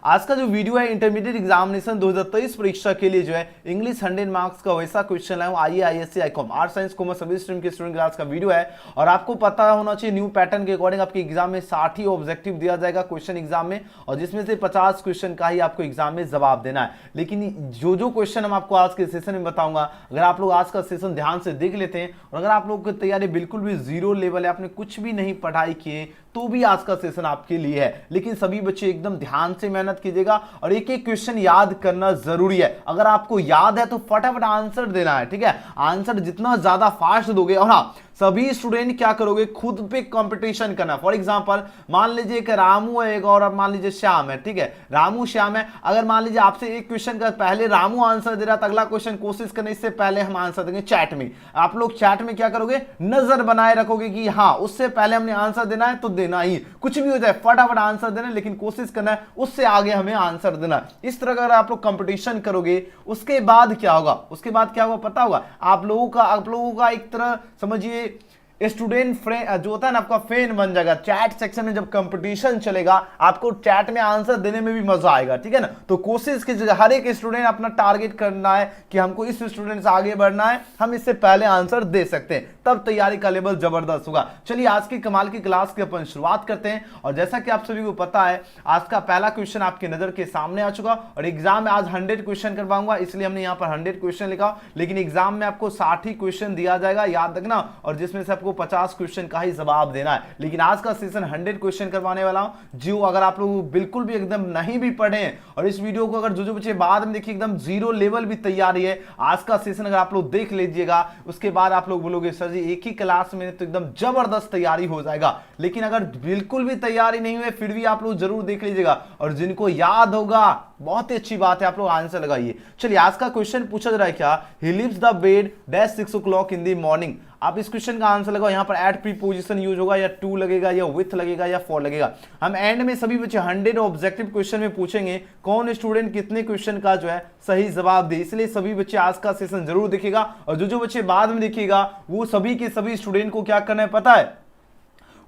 आज का जो वीडियो है इंटरमीडिएट एग्जामिनेशन 2023 परीक्षा के लिए जो है इंग्लिश 100 मार्क्स का वैसा क्वेश्चन लाया हूं। आइए ISC Icom art science commerce सभी स्ट्रीम के स्टूडेंट क्लास का वीडियो है और आपको पता होना चाहिए न्यू पैटर्न के अकॉर्डिंग आपके एग्जाम में 60 ही ऑब्जेक्टिव दिया जाएगा क्वेश्चन एग्जाम में और जिसमें से 50 क्वेश्चन का ही आपको एग्जाम में जवाब देना है। लेकिन जो क्वेश्चन हम आपको आज के सेशन में बताऊंगा, अगर आप लोग आज का सेशन ध्यान से देख लेते हैं और अगर आप लोग की तैयारी बिल्कुल भी जीरो लेवल है, आपने कुछ भी नहीं पढ़ाई किए, तो भी आज का सेशन आपके लिए है। लेकिन सभी बच्चे एकदम ध्यान से मेहनत कीजिएगा और एक एक क्वेश्चन याद करना जरूरी है। अगर आपको याद है तो फटाफट आंसर देना है, ठीक है। आंसर जितना ज्यादा फास्ट दोगे और हाँ, सभी स्टूडेंट क्या करोगे, खुद पे कंपटीशन करना। फॉर एग्जांपल मान लीजिए एक रामू है एक और मान लीजिए श्याम है, ठीक है। रामू श्याम है, अगर मान लीजिए आपसे एक क्वेश्चन का पहले रामू आंसर दे रहा है तो अगला क्वेश्चन कोशिश करने इससे पहले हम आंसर देंगे चैट में। आप लोग चैट में क्या करोगे, नजर बनाए रखोगे कि हाँ उससे पहले हमने आंसर देना है तो देना ही, कुछ भी हो जाए फटाफट आंसर देना, लेकिन कोशिश करना है उससे आगे हमें आंसर देना। इस तरह का अगर आप लोग कंपटीशन करोगे उसके बाद क्या होगा, उसके बाद क्या होगा पता होगा आप लोगों का एक तरह समझिए स्टूडेंट फ्रेंड जो होता है ना आपका फैन बन जाएगा। चैट सेक्शन में जब कंपटीशन चलेगा आपको चैट में आंसर देने में भी मजा आएगा, ठीक है ना। तो कोशिश कीजिएगा हर एक स्टूडेंट अपना टारगेट करना है कि हमको इस स्टूडेंट से आगे बढ़ना है, हम इससे पहले आंसर दे सकते हैं, तब तैयारी का लेवल जबरदस्त होगा। चलिए आज की कमाल की क्लास की अपन शुरुआत करते हैं और जैसा कि आप सभी को पता है आज का पहला क्वेश्चन आपकी नजर के सामने आ चुका और एग्जाम में आज 100 क्वेश्चन करवाऊंगा, इसलिए हमने यहाँ पर 100 क्वेश्चन लिखा। लेकिन एग्जाम में आपको 60 ही क्वेश्चन दिया जाएगा, याद रखना, और जिसमें से आपको 50 क्वेश्चन का ही जवाब देना है। लेकिन आज का सेशन 100 क्वेश्चन करवाने वाला हूं। जो अगर आप लोग बिल्कुल भी एकदम नहीं भी पढ़े और इस वीडियो को अगर जो बच्चे बाद में देखिए एकदम जीरो लेवल भी तैयारी है, आज का सेशन अगर आप लोग देख लीजिएगा उसके बाद आप लोग बोलोगे सर जी एक ही क्लास में तो एकदम जबरदस्त तैयारी हो जाएगा। लेकिन अगर बिल्कुल भी तैयारी नहीं हुई फिर भी आप लोग जरूर देख लीजिएगा और जिनको याद होगा बहुत ही अच्छी बात है, आप लोग आंसर लगाइए। चलिए आज का क्वेश्चन पूछा जा रहा है क्या, he leaves the bed dash 6 o'clock in the morning. आप इस क्वेश्चन का आंसर लगाओ, यहां पर एट प्रीपोजिशन यूज होगा या टू लगेगा या विथ लगेगा या फॉर लगेगा। हम एंड में सभी बच्चे 100 ऑब्जेक्टिव क्वेश्चन में पूछेंगे कौन स्टूडेंट कितने क्वेश्चन का जो है सही जवाब दे, इसलिए सभी बच्चे आज का सेशन जरूर देखिएगा और जो बच्चे बाद में देखिएगा वो सभी के सभी स्टूडेंट को क्या करना है पता है,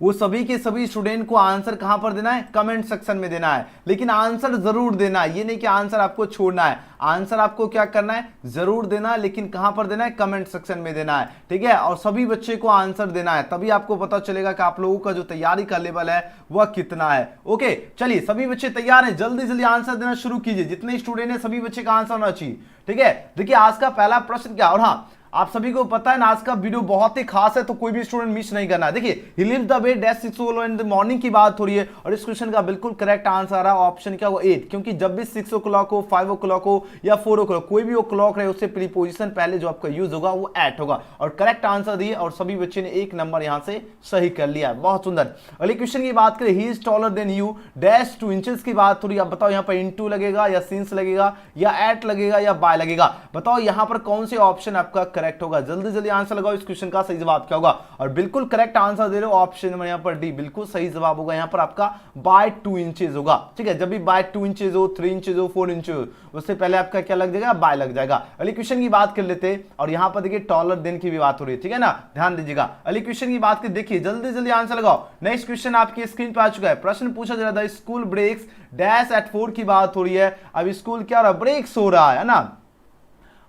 वो सभी के सभी स्टूडेंट को आंसर कहां पर देना है, कमेंट सेक्शन में देना है। लेकिन आंसर जरूर देना है, ये नहीं कि आंसर आपको छोड़ना है, आंसर आपको क्या करना है जरूर देना है, लेकिन कहां पर देना है, कमेंट सेक्शन में देना है, ठीक है। और सभी बच्चे को आंसर देना है, तभी आपको पता चलेगा कि आप लोगों का जो तैयारी का लेवल है वह कितना है। ओके चलिए सभी बच्चे तैयार हैं, जल्दी जल्दी आंसर देना शुरू कीजिए। जितने स्टूडेंट है सभी बच्चे का आंसर होना चाहिए, ठीक है। देखिए आज का पहला प्रश्न क्या, और हाँ आप सभी को पता है ना आज का वीडियो बहुत ही खास है तो कोई भी स्टूडेंट मिस नहीं करना है। देखिए he leaves the bed dash 6 o'clock in the morning की बात हो रही है और इस क्वेश्चन का बिल्कुल करेक्ट आंसर आ रहा है ऑप्शन क्या होगा 8, क्योंकि जब भी 6 o'clock हो 5 o'clock हो या 4 o'clock कोई भी क्लॉक रहे उससे प्रीपोजिशन पहले जो आपका यूज होगा वो एट होगा और करेक्ट आंसर दिए और सभी बच्चे ने 1 नंबर यहां से सही कर लिया, बहुत सुंदर। अगले क्वेश्चन की बात करें, he is taller than you dash 2 inches की बात हो रही है। बताओ यहाँ पर इनटू लगेगा या सिंस लगेगा या एट लगेगा या बाय लगेगा, बताओ यहाँ पर कौन से ऑप्शन आपका करेक्ट होगा, जल्दी आंसर लगाओ। इस क्वेश्चन का सही जवाब क्या होगा और बिल्कुल करेक्ट आंसर दे रहे हो ऑप्शन नंबर यहां पर डी, बिल्कुल सही जवाब होगा। यहां पर आपका बाय 2 इंचेस होगा, ठीक है। जब भी बाय 2 इंचेस हो 3 इंचेस हो 4 इंचेस हो उससे पहले आपका क्या लग जाएगा, बाय लग जाएगा। अगले क्वेश्चन की बात कर लेते हैं और यहां पर देखिए टॉलर देन की भी बात हो रही है, ठीक है ना, ध्यान दीजिएगा। अगले क्वेश्चन की बात कर देखिए जल्दी जल्दी आंसर लगाओ। नेक्स्ट क्वेश्चन आपकी स्क्रीन पर आ चुका है, प्रश्न पूछा जा रहा था स्कूल ब्रेक्स डैश एट 4 की बात हो रही है। अब स्कूल क्या हो रहा है, ब्रेक्स हो रहा है ना,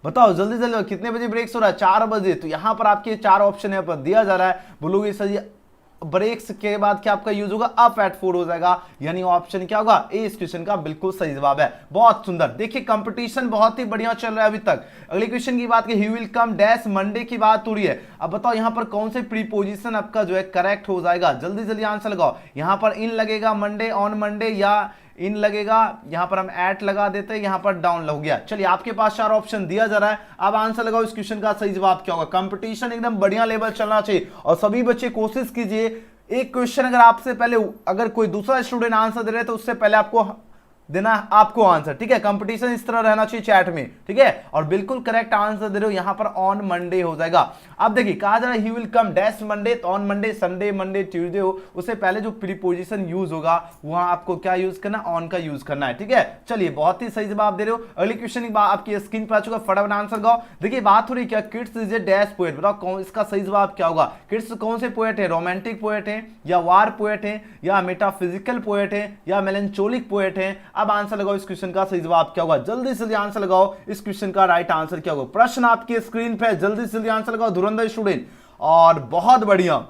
बताओ जल्दी जल्दी कितने बजे ब्रेक्स हो रहा है, 4 बजे। तो यहां पर आपके 4 ऑप्शन यहाँ पर दिया जा रहा है, बोलोगे सर जी ब्रेक्स के बाद क्या आपका यूज होगा, अप एट 4 हो जाएगा, यानी ऑप्शन क्या होगा ए इस क्वेश्चन का बिल्कुल सही जवाब है। बहुत सुंदर, देखिए कंपटीशन बहुत ही बढ़िया चल रहा है अभी तक। अगले क्वेश्चन की बात की ही विल कम डैश मंडे की बात हो रही है। अब बताओ यहां पर कौन से प्रीपोजिशन आपका जो है करेक्ट हो जाएगा, जल्दी जल्दी आंसर लगाओ। यहां पर इन लगेगा मंडे, ऑन मंडे या इन लगेगा, यहां पर हम एट लगा देते हैं, यहां पर डाउन हो गया। चलिए आपके पास 4 ऑप्शन दिया जा रहा है, अब आंसर लगाओ इस क्वेश्चन का सही जवाब क्या होगा। कंपटीशन एकदम बढ़िया लेवल चलना चाहिए और सभी बच्चे कोशिश कीजिए एक क्वेश्चन अगर आपसे पहले अगर कोई दूसरा स्टूडेंट आंसर दे रहे तो उससे पहले आपको देना आपको आंसर, ठीक है। कंपटीशन इस तरह रहना चाहिए चैट में, ठीक है। और बिल्कुल करेक्ट आंसर दे रहे हो, यहां पर ऑन मंडे हो जाएगा। अब देखिए कहा जा रहा है he will come dash Monday, तो on Monday Sunday Monday Tuesday हो उससे पहले जो प्रीपोजिशन यूज होगा वहां आपको क्या यूज करना, ऑन का यूज करना है, ठीक है। चलिए बहुत ही सही जवाब दे रहे हो। अगले क्वेश्चन की आपकी स्क्रीन पर आ चुका, फटाफट आंसर गाओ। देखिए बात हो रही क्या, kids is a dash poet, बताओ कौन इसका सही जवाब क्या होगा। किड्स कौन से पोएट है, रोमांटिक पोएट है या वार पोएट है या मेटाफिजिकल पोएट है या मेलंचोलिक पोएट है। अब आंसर लगाओ इस क्वेश्चन का सही जवाब क्या होगा, जल्दी से जल्दी आंसर लगाओ इस क्वेश्चन का राइट आंसर क्या होगा। प्रश्न आपके स्क्रीन पे, जल्दी से जल्दी आंसर लगाओ धुरंधर स्टूडेंट। और बहुत बढ़िया,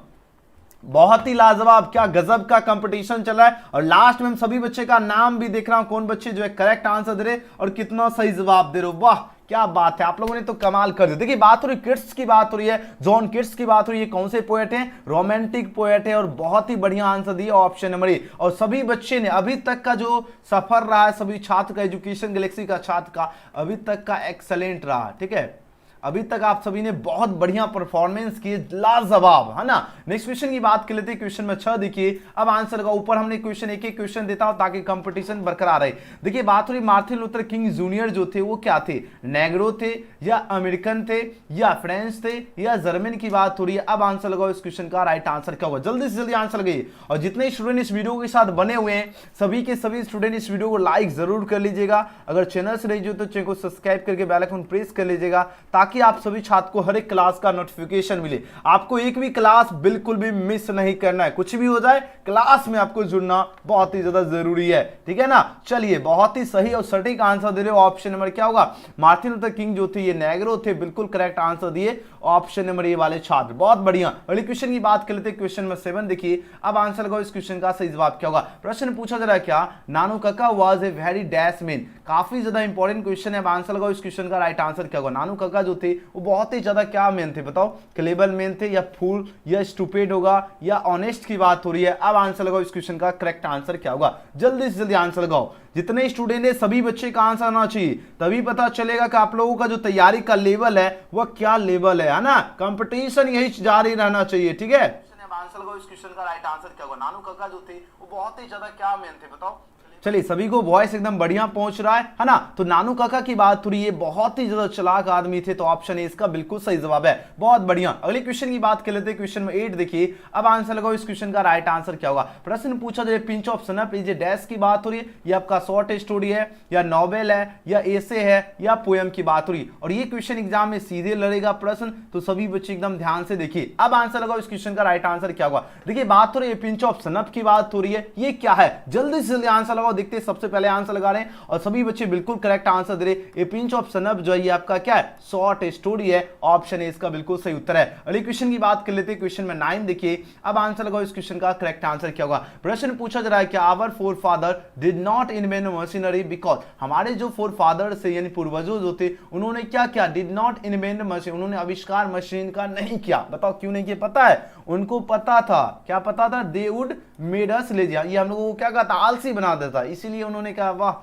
बहुत ही लाजवाब, क्या गजब का कंपटीशन चला है। और लास्ट में हम सभी बच्चे का नाम भी देख रहा हूं, कौन बच्चे जो है करेक्ट आंसर दे रहे और कितना सही जवाब दे रहे हो। वाह क्या बात है, आप लोगों ने तो कमाल कर दिया। देखिए बात हो रही किट्स की, बात हो रही है जॉन किट्स की, बात हो रही है कौन से पोएट हैं, रोमांटिक पोएट है। और बहुत ही बढ़िया आंसर दिया ऑप्शन नंबर ए। और सभी बच्चे ने अभी तक का जो सफर रहा है, सभी छात्र का, एजुकेशन गैलेक्सी का छात्र का अभी तक का एक्सलेंट रहा। ठीक है, अभी तक आप सभी ने बहुत बढ़िया परफॉर्मेंस किए, लाजवाब, है ना। नेक्स्ट क्वेश्चन की बात कर लेते हैं। क्वेश्चन में 6 देखिए, अब आंसर का ऊपर हमने क्वेश्चन एक एक क्वेश्चन देता हूं ताकि कंपटीशन बरकरार रहे। देखिए बात हो रही मार्टिन लूथर किंग जूनियर जो थे वो क्या थे, नेग्रो थे या अमेरिकन थे या फ्रेंच थे या जर्मन की बात हो रही है। अब आंसर लगाओ इस क्वेश्चन का राइट आंसर क्या होगा, जल्दी से जल्दी आंसर लगाइए। और जितने स्टूडेंट इस वीडियो के साथ बने हुए हैं सभी के सभी स्टूडेंट इस वीडियो को लाइक जरूर कर लीजिएगा। अगर चैनल से नहीं जो तो चैनल को सब्सक्राइब करके बेल आइकन प्रेस कर लीजिएगा ताकि आप सभी छात्र को हर एक क्लास का नोटिफिकेशन मिले। आपको एक भी क्लास बिल्कुल भी मिस नहीं करना है, कुछ भी हो जाए क्लास में आपको जुड़ना बहुत ही ज्यादा जरूरी है। ठीक है ना। चलिए बहुत ही सही और सटीक आंसर दे रहे हो। ऑप्शन नंबर क्या होगा, मार्टिन लूथर किंग जो थे ये नेग्रो थे, बिल्कुल करेक्ट आंसर दिए ऑप्शन नंबर ए वाले छात्र। बहुत बढ़िया। अगले क्वेश्चन की बात कर लेते हैं। क्वेश्चन नंबर 7 देखिए, अब आंसर लगाओ इस क्वेश्चन का सही जवाब क्या होगा। प्रश्न पूछा जा रहा है क्या, नानू काका was a very dash man. काफी ज्यादा इंपॉर्टेंट क्वेश्चन है। अब आंसर लगाओ इस क्वेश्चन का राइट आंसर क्या होगा। नानू काका जो थे वो बहुत ही ज्यादा क्या मैन थे बताओ, क्लेवर मैन थे या फूल या स्टूपिड होगा या ऑनेस्ट की बात हो रही है। अब आंसर लगाओ इस क्वेश्चन का करेक्ट आंसर क्या होगा, जल्दी से जल्दी आंसर लगाओ। जितने स्टूडेंट है सभी बच्चे का आंसर आना चाहिए, तभी पता चलेगा कि आप लोगों का जो तैयारी का लेवल है वह क्या लेवल है ना। कंपटीशन यही जारी रहना चाहिए। ठीक है, आंसर लगाओ इस क्वेश्चन का राइट आंसर क्या होगा। नानू काका जो थे वो बहुत ही ज्यादा क्या मैन थे बताओ। चलिए सभी को वॉइस एकदम बढ़िया पहुंच रहा है ना। तो नानू काका की बात हो रही है, बहुत ही ज्यादा चालाक आदमी थे, तो ऑप्शन ए इसका बिल्कुल सही जवाब है। बहुत बढ़िया। अगले क्वेश्चन की बात कर लेते हैं। क्वेश्चन में 8 देखिए, अब आंसर लगाओ इस क्वेश्चन का राइट आंसर क्या होगा। प्रश्न पूछा जाए पिंच ऑफ सनप, ये डैश की बात हो रही है, ये आपका शॉर्ट स्टोरी है या नॉवेल है या एसे है या पोएम की बात हो रही है। और ये क्वेश्चन एग्जाम में सीधे लड़ेगा प्रश्न, तो सभी बच्चे एकदम ध्यान से देखिए। अब आंसर लगाओ इस क्वेश्चन का राइट आंसर क्या होगा। देखिए बात हो रही है पिंच ऑफ सनप की बात हो रही है, ये क्या है, जल्दी से जल्दी आंसर लगाओ। देखते हैं सबसे पहले आंसर लगा रहे हैं और सभी बच्चे बिल्कुल करेक्ट आंसर दे रहे हैं। ए पिंच ऑफ सनप जो है ये आपका क्या है, शॉर्ट स्टोरी है। ऑप्शन ए इसका बिल्कुल सही उत्तर है। अगले क्वेश्चन की बात कर लेते हैं। क्वेश्चन में 9 देखिए, अब आंसर लगाओ इस क्वेश्चन का करेक्ट आंसर क्या होगा। प्रश्न पूछा जा रहा है कि our forefather did not invent machinery because, हमारे जो फोर फादर से यानी पूर्वजों जो थे उन्होंने क्या किया, डिड नॉट इन्वेंट मशीन, उन्होंने आविष्कार मशीन का नहीं किया। बताओ क्यों नहीं किया, पता है उनको पता था, क्या पता था, they would made us lazy, ये हम लोगों को क्या कहता, आलसी बना देता, इसीलिए उन्होंने कहा वाह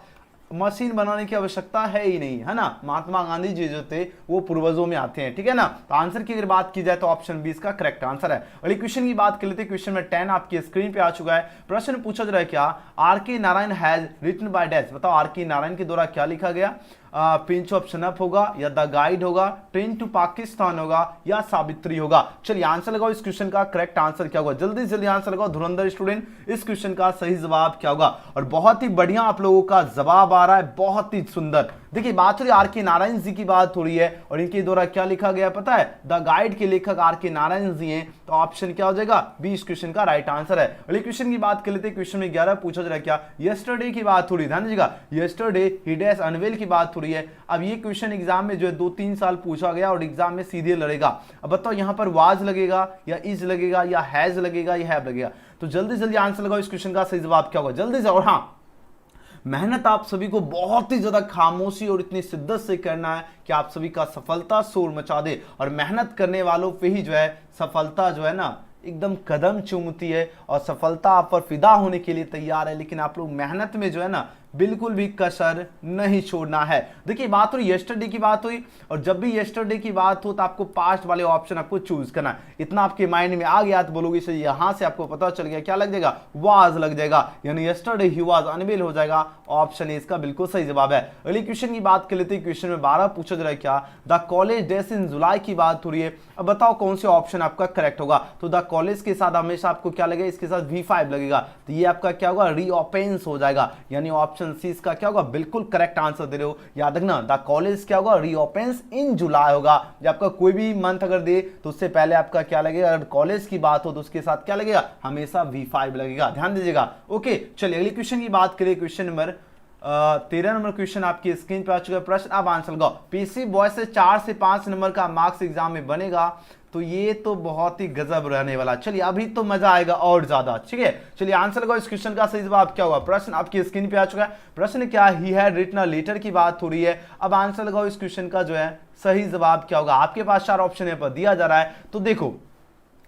मशीन बनाने की आवश्यकता है ही नहीं, है ना। महात्मा गांधी जी जो थे वो पूर्वजों में आते हैं। ठीक है ना। तो आंसर की अगर बात की जाए तो ऑप्शन बी इसका करेक्ट आंसर है। अगले क्वेश्चन की बात कर लेते हैं। क्वेश्चन में 10 आपकी स्क्रीन पे आ चुका है। प्रश्न पूछा जा रहा है क्या, R K Narayan has written by dash, बताओ आर के नारायण के द्वारा क्या लिखा गया। पिंच ऑफ सनप होगा या द गाइड होगा, ट्रेन टू पाकिस्तान होगा या सावित्री होगा। चलिए आंसर लगाओ इस क्वेश्चन का करेक्ट आंसर क्या होगा, जल्दी जल्दी आंसर लगाओ धुरंधर स्टूडेंट। इस क्वेश्चन का सही जवाब क्या होगा। और बहुत ही बढ़िया आप लोगों का जवाब आ रहा है, बहुत ही सुंदर। देखिए बात हो रही है आर के नारायण जी की बात हो रही है और इनके द्वारा क्या लिखा गया पता है, द गाइड के लेखक आर के नारायण जी हैं। तो ऑप्शन क्या हो जाएगा, बी इस क्वेश्चन का राइट आंसर है। अगले क्वेश्चन की बात कर लेते हैं। क्वेश्चन में 11 पूछा जा रहा है क्या, यस्टरडे की बात हो रही है, ध्यान दीजिएगा, यस्टरडे ही डैश अनवेल की बात हो रही है। अब ये क्वेश्चन एग्जाम में जो है 2-3 साल पूछा गया और एग्जाम में सीधे लड़ेगा। अब बताओ यहाँ पर वाज लगेगा या इज लगेगा या हैज लगेगा या हैव लगेगा। तो जल्दी जल्दी आंसर लगाओ इस क्वेश्चन का सही जवाब क्या होगा, जल्दी से। और हाँ, मेहनत आप सभी को बहुत ही ज्यादा खामोशी और इतनी शिद्दत से करना है कि आप सभी का सफलता शोर मचा दे। और मेहनत करने वालों पे ही जो है सफलता जो है ना एकदम कदम चूमती है और सफलता आप पर फिदा होने के लिए तैयार है। लेकिन आप लोग मेहनत में जो है ना बिल्कुल भी कसर नहीं छोड़ना है। देखिए बात हुई यस्टरडे की बात हुई, और जब भी यस्टरडे की बात हो तो आपको पास्ट वाले ऑप्शन आपको चूज करना है। इतना आपके माइंड में आ गया तो बोलोगे सही, यहां से आपको पता चल गया क्या लग जाएगा, वाज लग जाएगा, यानी यस्टरडे ही वाज अनवेल हो जाएगा। ऑप्शन ए इसका बिल्कुल सही जवाब है। अगले क्वेश्चन की बात कर लेते हैं। क्वेश्चन में 12 पूछा जा रहा है क्या, द कॉलेज डेज इन जुलाई की बात हो रही है। अब बताओ कौन से ऑप्शन आपका करेक्ट होगा। तो द कॉलेज के साथ हमेशा आपको क्या लगेगा, इसके साथ V5 लगेगा, तो ये आपका क्या होगा, रीओपेंस हो जाएगा, यानी ऑप्शन सी इसका क्या होगा, बिल्कुल करेक्ट आंसर दे रहे हो। याद रखना द कॉलेज क्या होगा, रीओपेंस इन जुलाई होगा। जब आपका कोई भी मंथ अगर दे तो उससे पहले आपका क्या लगेगा, अगर कॉलेज की बात हो तो उसके साथ क्या लगेगा, हमेशा V5 लगेगा, ध्यान दीजिएगा। ओके चलिए अगले क्वेश्चन की बात करें। क्वेश्चन नंबर 13 नंबर क्वेश्चन आपकी स्क्रीन पे आ चुका है प्रश्न, अब आंसर लगाओ। पीसी बॉयज से 4 से 5 नंबर का मार्क्स एग्जाम में बनेगा, तो ये तो बहुत ही गजब रहने वाला। चलिए अभी तो मजा आएगा और ज्यादा, ठीक है। चलिए आंसर लगाओ, इस क्वेश्चन का सही जवाब क्या होगा। प्रश्न आपकी स्क्रीन पे आ चुका है, प्रश्न क्या, he had written a letter की बात हो रही है। अब आंसर लगाओ, इस क्वेश्चन का जो है सही जवाब क्या होगा। आपके पास 4 ऑप्शन यहाँ पर दिया जा रहा है, तो देखो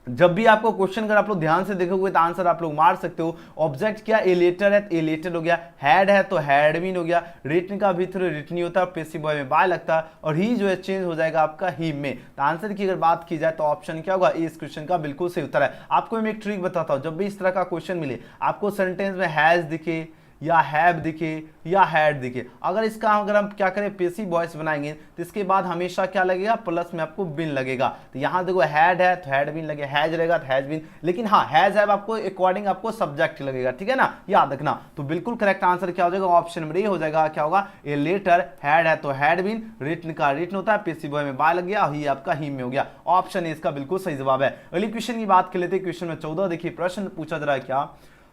जब भी आपको क्वेश्चन अगर आप लोग ध्यान से देखोगे तो आंसर आप लोग मार सकते हो। ऑब्जेक्ट क्या, ए लेटर है तो ए लेटर हो गया, हैड है तो हैड बीन हो गया, रिटन का भीतर रिटन होता है, पेसिव बॉय में बाय लगता है, और ही जो है चेंज हो जाएगा आपका ही में। तो आंसर की अगर बात की जाए तो ऑप्शन क्या होगा, इस क्वेश्चन का बिल्कुल सही उत्तर है। आपको मैं एक ट्रिक बताता हूं, जब भी इस तरह का क्वेश्चन मिले, आपको सेंटेंस में हैज दिखे या हैव दिखे या हैड दिखे, अगर हम क्या करें पेसिव वॉइस बनाएंगे तो इसके बाद हमेशा क्या लगेगा, प्लस में आपको बिन लगेगा। तो यहां देखो हैड है तो हैड बिन लगे, हैज रहेगा तो हैज बिन, लेकिन हाँ हैज हैव आपको अकॉर्डिंग आपको सब्जेक्ट लगेगा, ठीक है ना, याद रखना। तो बिल्कुल करेक्ट आंसर क्या हो जाएगा, ऑप्शन नंबर ए हो जाएगा। क्या होगा, ए लेटर, हैड है तो हैड बिन, रिटन का रिटन होता है, पेसिव वॉइस में बाय लग गया, ही आपका ही में हो गया। ऑप्शन ए इसका बिल्कुल सही जवाब है। अगली क्वेश्चन की बात कर लेते हैं। क्वेश्चन में 14 देखिए प्रश्न पूछा जा रहा है क्या,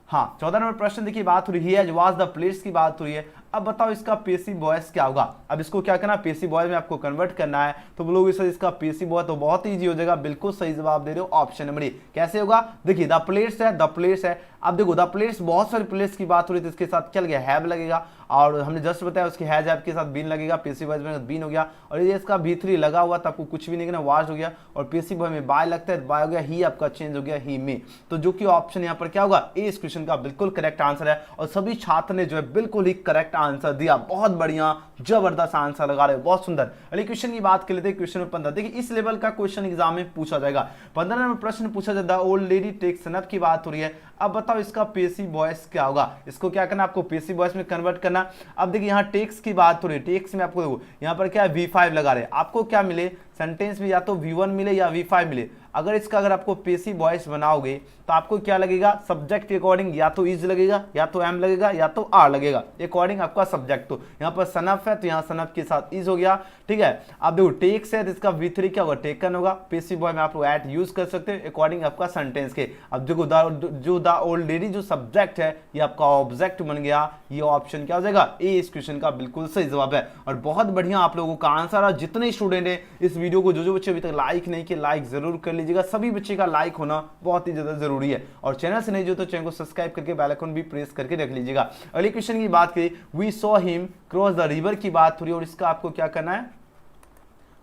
हाँ 14 नंबर प्रश्न देखिए, बात हो रही है वाज द प्लेस की बात हो रही है। अब बताओ इसका पेसिव वॉइस क्या होगा। अब इसको क्या करना है, पेसिव वॉइस में आपको कन्वर्ट करना है। तो बोलोगे सर इसका पेसिव वॉइस तो बहुत इजी हो जाएगा, बिल्कुल सही जवाब दे रहे हो, ऑप्शन नंबर ए। कैसे होगा, देखिए द प्लेस है, द प्लेस है। अब देखो द प्लेस, बहुत सारे प्लेस की बात हो रही है, तो इसके साथ क्या लगेगा, हैव लगेगा, और हमने जस्ट बताया उसके हैज हैव के साथ बीन लगेगा, पेसिव वॉइस में बीन हो गया, और ये इसका V3 लगा हुआ तो आपको कुछ भी नहीं करना, वाज हो गया, और पेसिव वॉइस में बाय लगता है, बाय हो गया, ही आपका चेंज हो गया ही में। तो जो कि ऑप्शन यहाँ पर क्या होगा, ए इस क्वेश्चन का बिल्कुल करेक्ट आंसर है। और सभी छात्र ने जो है बिल्कुल ही करेक्ट आंसर दिया, बहुत बढ़िया, जबरदस्त आंसर लगा रहे हो, बहुत सुंदर। अगले क्वेश्चन की बात कर लेते हैं, क्वेश्चन नंबर 15 देखिए, इस लेवल का क्वेश्चन एग्जाम में पूछा जाएगा। 15 नंबर प्रश्न पूछा जाता है, ओल्ड लेडी टेक्स अप की बात हो रही है। अब बताओ इसका पेसिव वॉइस क्या होगा। इसको क्या करना, आपको पेसिव वॉइस में कन्वर्ट करना। अब देखिए यहाँ टेक्स की बात हो रही है, टेक्स में आपको देखो यहाँ पर क्या है, V5 लगा रहे हैं, आपको क्या मिले सेंटेंस में, या तो V1 मिले या V5 मिले। अगर आपको पेसिव वॉइस बनाओगे तो आपको क्या लगेगा, सब्जेक्ट के अकॉर्डिंग या तो इज लगेगा, या तो एम लगेगा, या तो आर लगेगा, अकॉर्डिंग आपका सब्जेक्ट। तो यहाँ पर सनफ है तो यहाँ सनफ के साथ इज हो गया, ठीक है। अब देखो टेक्स है तो इसका V3 क्या होगा, टेकन होगा। पेसिव वॉइस में आप लोग एट यूज कर सकते हैं अकॉर्डिंग आपका सेंटेंस के। अब देखो जो द ओल्ड लेडी जो सब्जेक्ट है ये आपका ऑब्जेक्ट बन गया, ये ऑप्शन क्या हो जाएगा, ए इस क्वेश्चन का बिल्कुल सही जवाब है। और बहुत बढ़िया आप लोगों का आंसर है। जितने स्टूडेंट है इस वीडियो को, जो बच्चे अभी तक लाइक नहीं किए, लाइक जरूर कर लीजिएगा, सभी बच्चे का लाइक होना बहुत ही ज्यादा जरूरी है। और चैनल से नहीं जो तो चैनल को सब्सक्राइब करके बेल आइकन भी प्रेस करके रख लीजिएगा। अगले क्वेश्चन की बात करें, we saw him cross the river की बात हो रही है, और इसका आपको क्या करना है,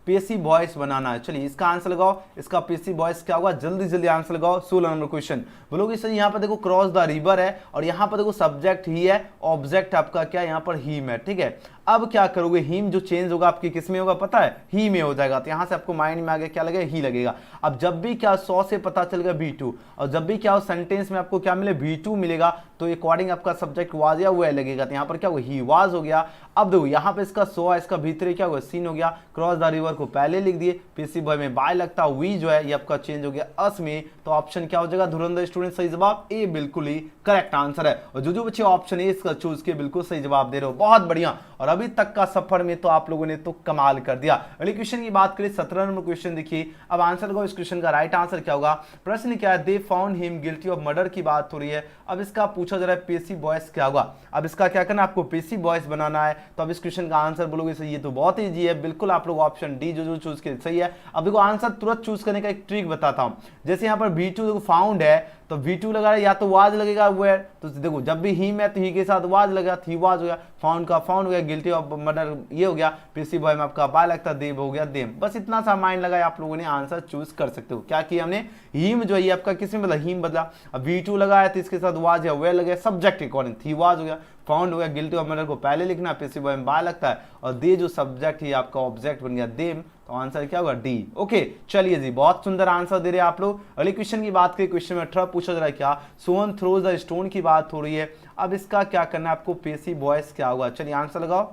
पेसिव वॉइस बनाना है। चलिए इसका आंसर लगाओ, इसका पेसिव वॉइस क्या होगा, जल्दी जल्दी आंसर लगाओ। 16 नंबर क्वेश्चन बोलोगे सर यहाँ पर देखो क्रॉस द रिवर है, और यहाँ पर देखो सब्जेक्ट ही है, ऑब्जेक्ट आपका क्या यहाँ पर हीम है, ठीक है। अब क्या करोगे, हीम जो चेंज होगा आपकी किस में होगा पता है, ही में हो जाएगा। तो यहां से आपको माइंड में आगे क्या लगेगा, ही लगेगा। अब जब भी क्या 100 से पता चलेगा V2, और जब भी क्या हो सेंटेंस में आपको क्या मिले, V2 मिलेगा, तो अकॉर्डिंग आपका सब्जेक्ट वाज या हुआ लगेगा। तो यहाँ पर क्या हुआ, ही वाज हो गया। अब देखो यहाँ पे इसका 100 है, इसका भीतर क्या हुआ, सीन हो गया। क्रॉस द रिवर को पहले लिख दिए, पेसिव वॉइस में बाय लगता, वी जो है ये आपका चेंज हो गया अस में। तो ऑप्शन क्या हो जाएगा, धुरंधर स्टूडेंट, सही जवाब ए बिल्कुल ही करेक्ट आंसर है। और जो बच्चे ऑप्शन ए इसका चूज के बिल्कुल सही जवाब दे रहे हो, बहुत बढ़िया। और अभी तक का सफर में तो आप लोगों ने तो कमाल कर दिया। अगले क्वेश्चन की बात करें, 17 नंबर क्वेश्चन देखिए। अब आंसर को, इस क्वेश्चन का राइट आंसर क्या होगा। प्रश्न क्या है, they found him guilty of murder की बात हो रही है। अब इसका पूछा जा रहा है पेसिव वॉइस क्या होगा। अब इसका क्या करना, आपको पेसिव वॉइस बनाना है। तो अब इस क्वेश्चन का आंसर बोलोगे सही, ये तो बहुत ईजी है, बिल्कुल आप लोग ऑप्शन डी जो चूज के सही है। अब देखो आंसर तुरंत चूज करने का एक ट्रिक बताता हूं। जैसे यहाँ पर V2 फाउंड है, तो V2 लगा रहा है, या तो वाज लगेगा वेयर, तो देखो जब भी ही में तो ही के साथ वाज लगा, ही वाज हो गया, फाउंड का फाउंड हो गया, गिल्टी ऑफ मर्डर ये हो गया, पेसिव वॉइस में आपका बाय लगता, देव हो गया देम। बस इतना सा माइंड लगाया, आप लोगों ने आंसर चूज कर सकते हो। क्या किया हमने, हीम जो है आपका किसमें बदला, हीम बदला। अब V2 लगाया तो इसके साथ वाज या वेयर लगे, सब्जेक्ट अकॉर्डिंग ही वाज हो गया, फाउंड हो गया, गिल्टी ऑफ मर्डर को पहले लिखना, पेसिव वॉइस में बाय लगता है, और दे जो सब्जेक्ट ही आपका ऑब्जेक्ट बन गया देम। तो आंसर क्या होगा, डी। ओके चलिए जी, बहुत सुंदर आंसर दे रहे हैं आप लोग। अगले क्वेश्चन की बात करें, क्वेश्चन में 18 पूछा जा रहा है क्या, सोहन थ्रोज द स्टोन की बात हो रही है। अब इसका क्या करना है आपको, पेसिव वॉइस क्या होगा। चलिए आंसर लगाओ।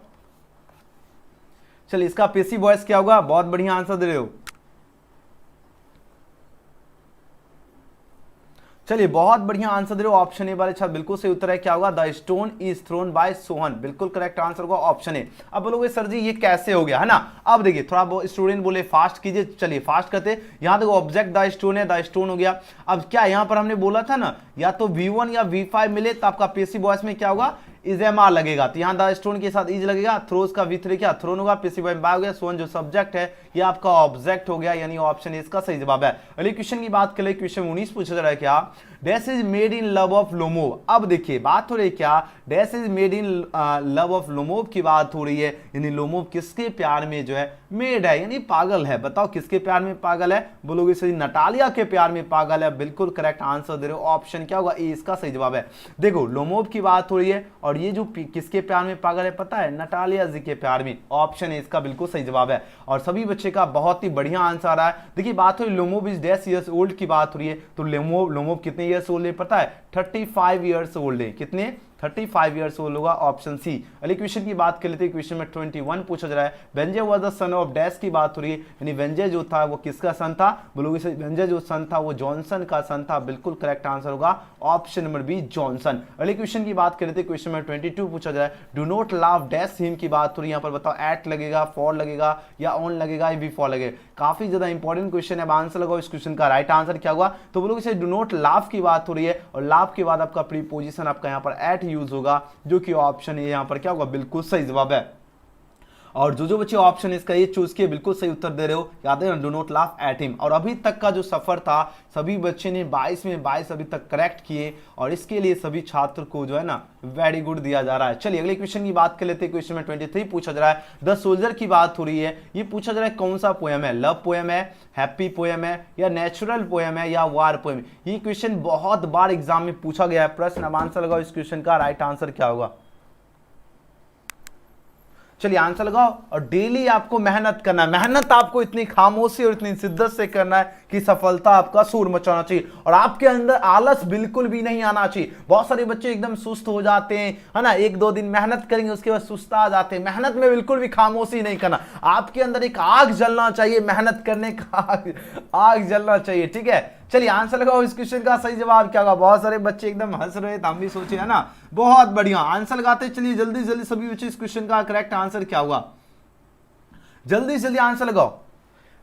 चलिए इसका पेसिव वॉइस क्या होगा, बहुत बढ़िया आंसर दे रहे हो। चलिए बहुत बढ़िया आंसर दे रहे हो, ऑप्शन ए वाले छात्र बिल्कुल सही उत्तर है। क्या होगा, the stone is thrown by Sohan, बिल्कुल करेक्ट आंसर होगा ऑप्शन ए। अब बोलोगे सर जी ये कैसे हो गया, है ना। अब देखिए थोड़ा स्टूडेंट बोले फास्ट कीजिए, चलिए फास्ट करते। यहां देखो ऑब्जेक्ट द स्टोन है, द स्टोन हो गया। अब क्या यहां पर हमने बोला था ना, या तो V1 या V5 मिले तो आपका पेसिव वॉइस में क्या होगा, इजेमा लगेगा, तो यहाँ द स्टोन के साथ इज लगेगा, थ्रोज का V3 क्या थ्रोन होगा, पेसिव हो गया, सोन जो सब्जेक्ट है ये आपका ऑब्जेक्ट हो गया, यानी ऑप्शन इसका सही जवाब है। अगले क्वेश्चन की बात करें, क्वेश्चन 19 पूछा जा रहा है क्या, dash is made in love of Lomov. अब देखिए बात हो रही है क्या, dash is made in love of Lomov की बात हो रही है, यानी लोमोव किसके प्यार में जो है मेड है, यानी पागल है। बताओ किसके प्यार में पागल है, बोलोगे सही नटालिया के प्यार में पागल है, बिल्कुल करेक्ट आंसर दे रहे हो, ऑप्शन क्या होगा ए इसका सही जवाब है। देखो लोमोव की बात हो रही है और ये जो किसके प्यार में पागल है पता है, नटालिया जी के प्यार में, ऑप्शन ए इसका बिल्कुल सही जवाब है। और सभी बच्चे का बहुत ही बढ़िया आंसर आ रहा है। देखिए बात हो रही Lomov is dash years old की बात हो रही है, तो लोमोव कितने ईयर्स ओल्ड है पता है, 35 ईयर्स ओल्ड है, कितने 35 ईयर्स ओल्ड होगा, ऑप्शन सी। अगले क्वेश्चन की बात कर लेते हैं, क्वेश्चन में 21 पूछा जा रहा है, वेंजय was the son of dash की बात हो रही है, यानी वेंजय जो था वो किसका सन था, बोलोगे सही वेंजय जो सन था वो जॉनसन का सन था, बिल्कुल करेक्ट आंसर होगा ऑप्शन नंबर बी जॉनसन। अगले क्वेश्चन की बात कर लेते हैं, क्वेश्चन में 22 पूछा जा रहा है, डू नॉट लाव डैश हिम की बात हो रही है, यहाँ पर बताओ एट लगेगा, फॉर लगेगा या ऑन लगेगा या बिफोर लगेगा, काफी ज्यादा इंपॉर्टेंट क्वेश्चन है। अब आंसर लगाओ इस क्वेश्चन का, राइट आंसर क्या होगा, तो बोलोगे सही डू नॉट लाव की बात हो रही है और लाव के बाद आपका प्रीपोजिशन आपका यहाँ पर एट यूज होगा, जो कि ऑप्शन है यहाँ पर क्या होगा, बिल्कुल सही जवाब है। और जो बच्चे ऑप्शन इसका ये चूज किए बिल्कुल सही उत्तर दे रहे हो, याद है ना, do not laugh at him. और अभी तक का जो सफर था सभी बच्चे ने 22 में 22 अभी तक करेक्ट किए और इसके लिए सभी छात्र को जो है ना वेरी गुड दिया जा रहा है। चलिए अगले क्वेश्चन की बात कर लेते हैं, क्वेश्चन में 23 पूछा जा रहा है, द सोल्जर की बात हो रही है, ये पूछा जा रहा है कौन सा पोएम है, लव पोएम है, हैप्पी पोएम है या नेचुरल पोएम है या वार पोएम। ये क्वेश्चन बहुत बार एग्जाम में पूछा गया है प्रश्न। अब आंसर लगाओ इस क्वेश्चन का, राइट आंसर क्या होगा, चलिए आंसर लगाओ। और डेली आपको मेहनत करना है, मेहनत आपको इतनी खामोशी और इतनी शिद्दत से करना है कि सफलता आपका शोर मचाना चाहिए और आपके अंदर आलस बिल्कुल भी नहीं आना चाहिए। बहुत सारे बच्चे एकदम सुस्त हो जाते हैं, है ना, 1-2 दिन मेहनत करेंगे उसके बाद सुस्ता जाते हैं। मेहनत में बिल्कुल भी खामोशी नहीं करना, आपके अंदर एक आग जलना चाहिए, मेहनत करने का आग जलना चाहिए, ठीक है। चलिए आंसर लगाओ इस क्वेश्चन का, सही जवाब क्या होगा। बहुत सारे बच्चे एकदम हंस रहे थे, हम भी सोचे, है ना, बहुत बढ़िया आंसर लगाते। चलिए जल्दी जल्दी सभी बच्चे इस क्वेश्चन का करेक्ट आंसर क्या होगा, जल्दी जल्दी आंसर लगाओ।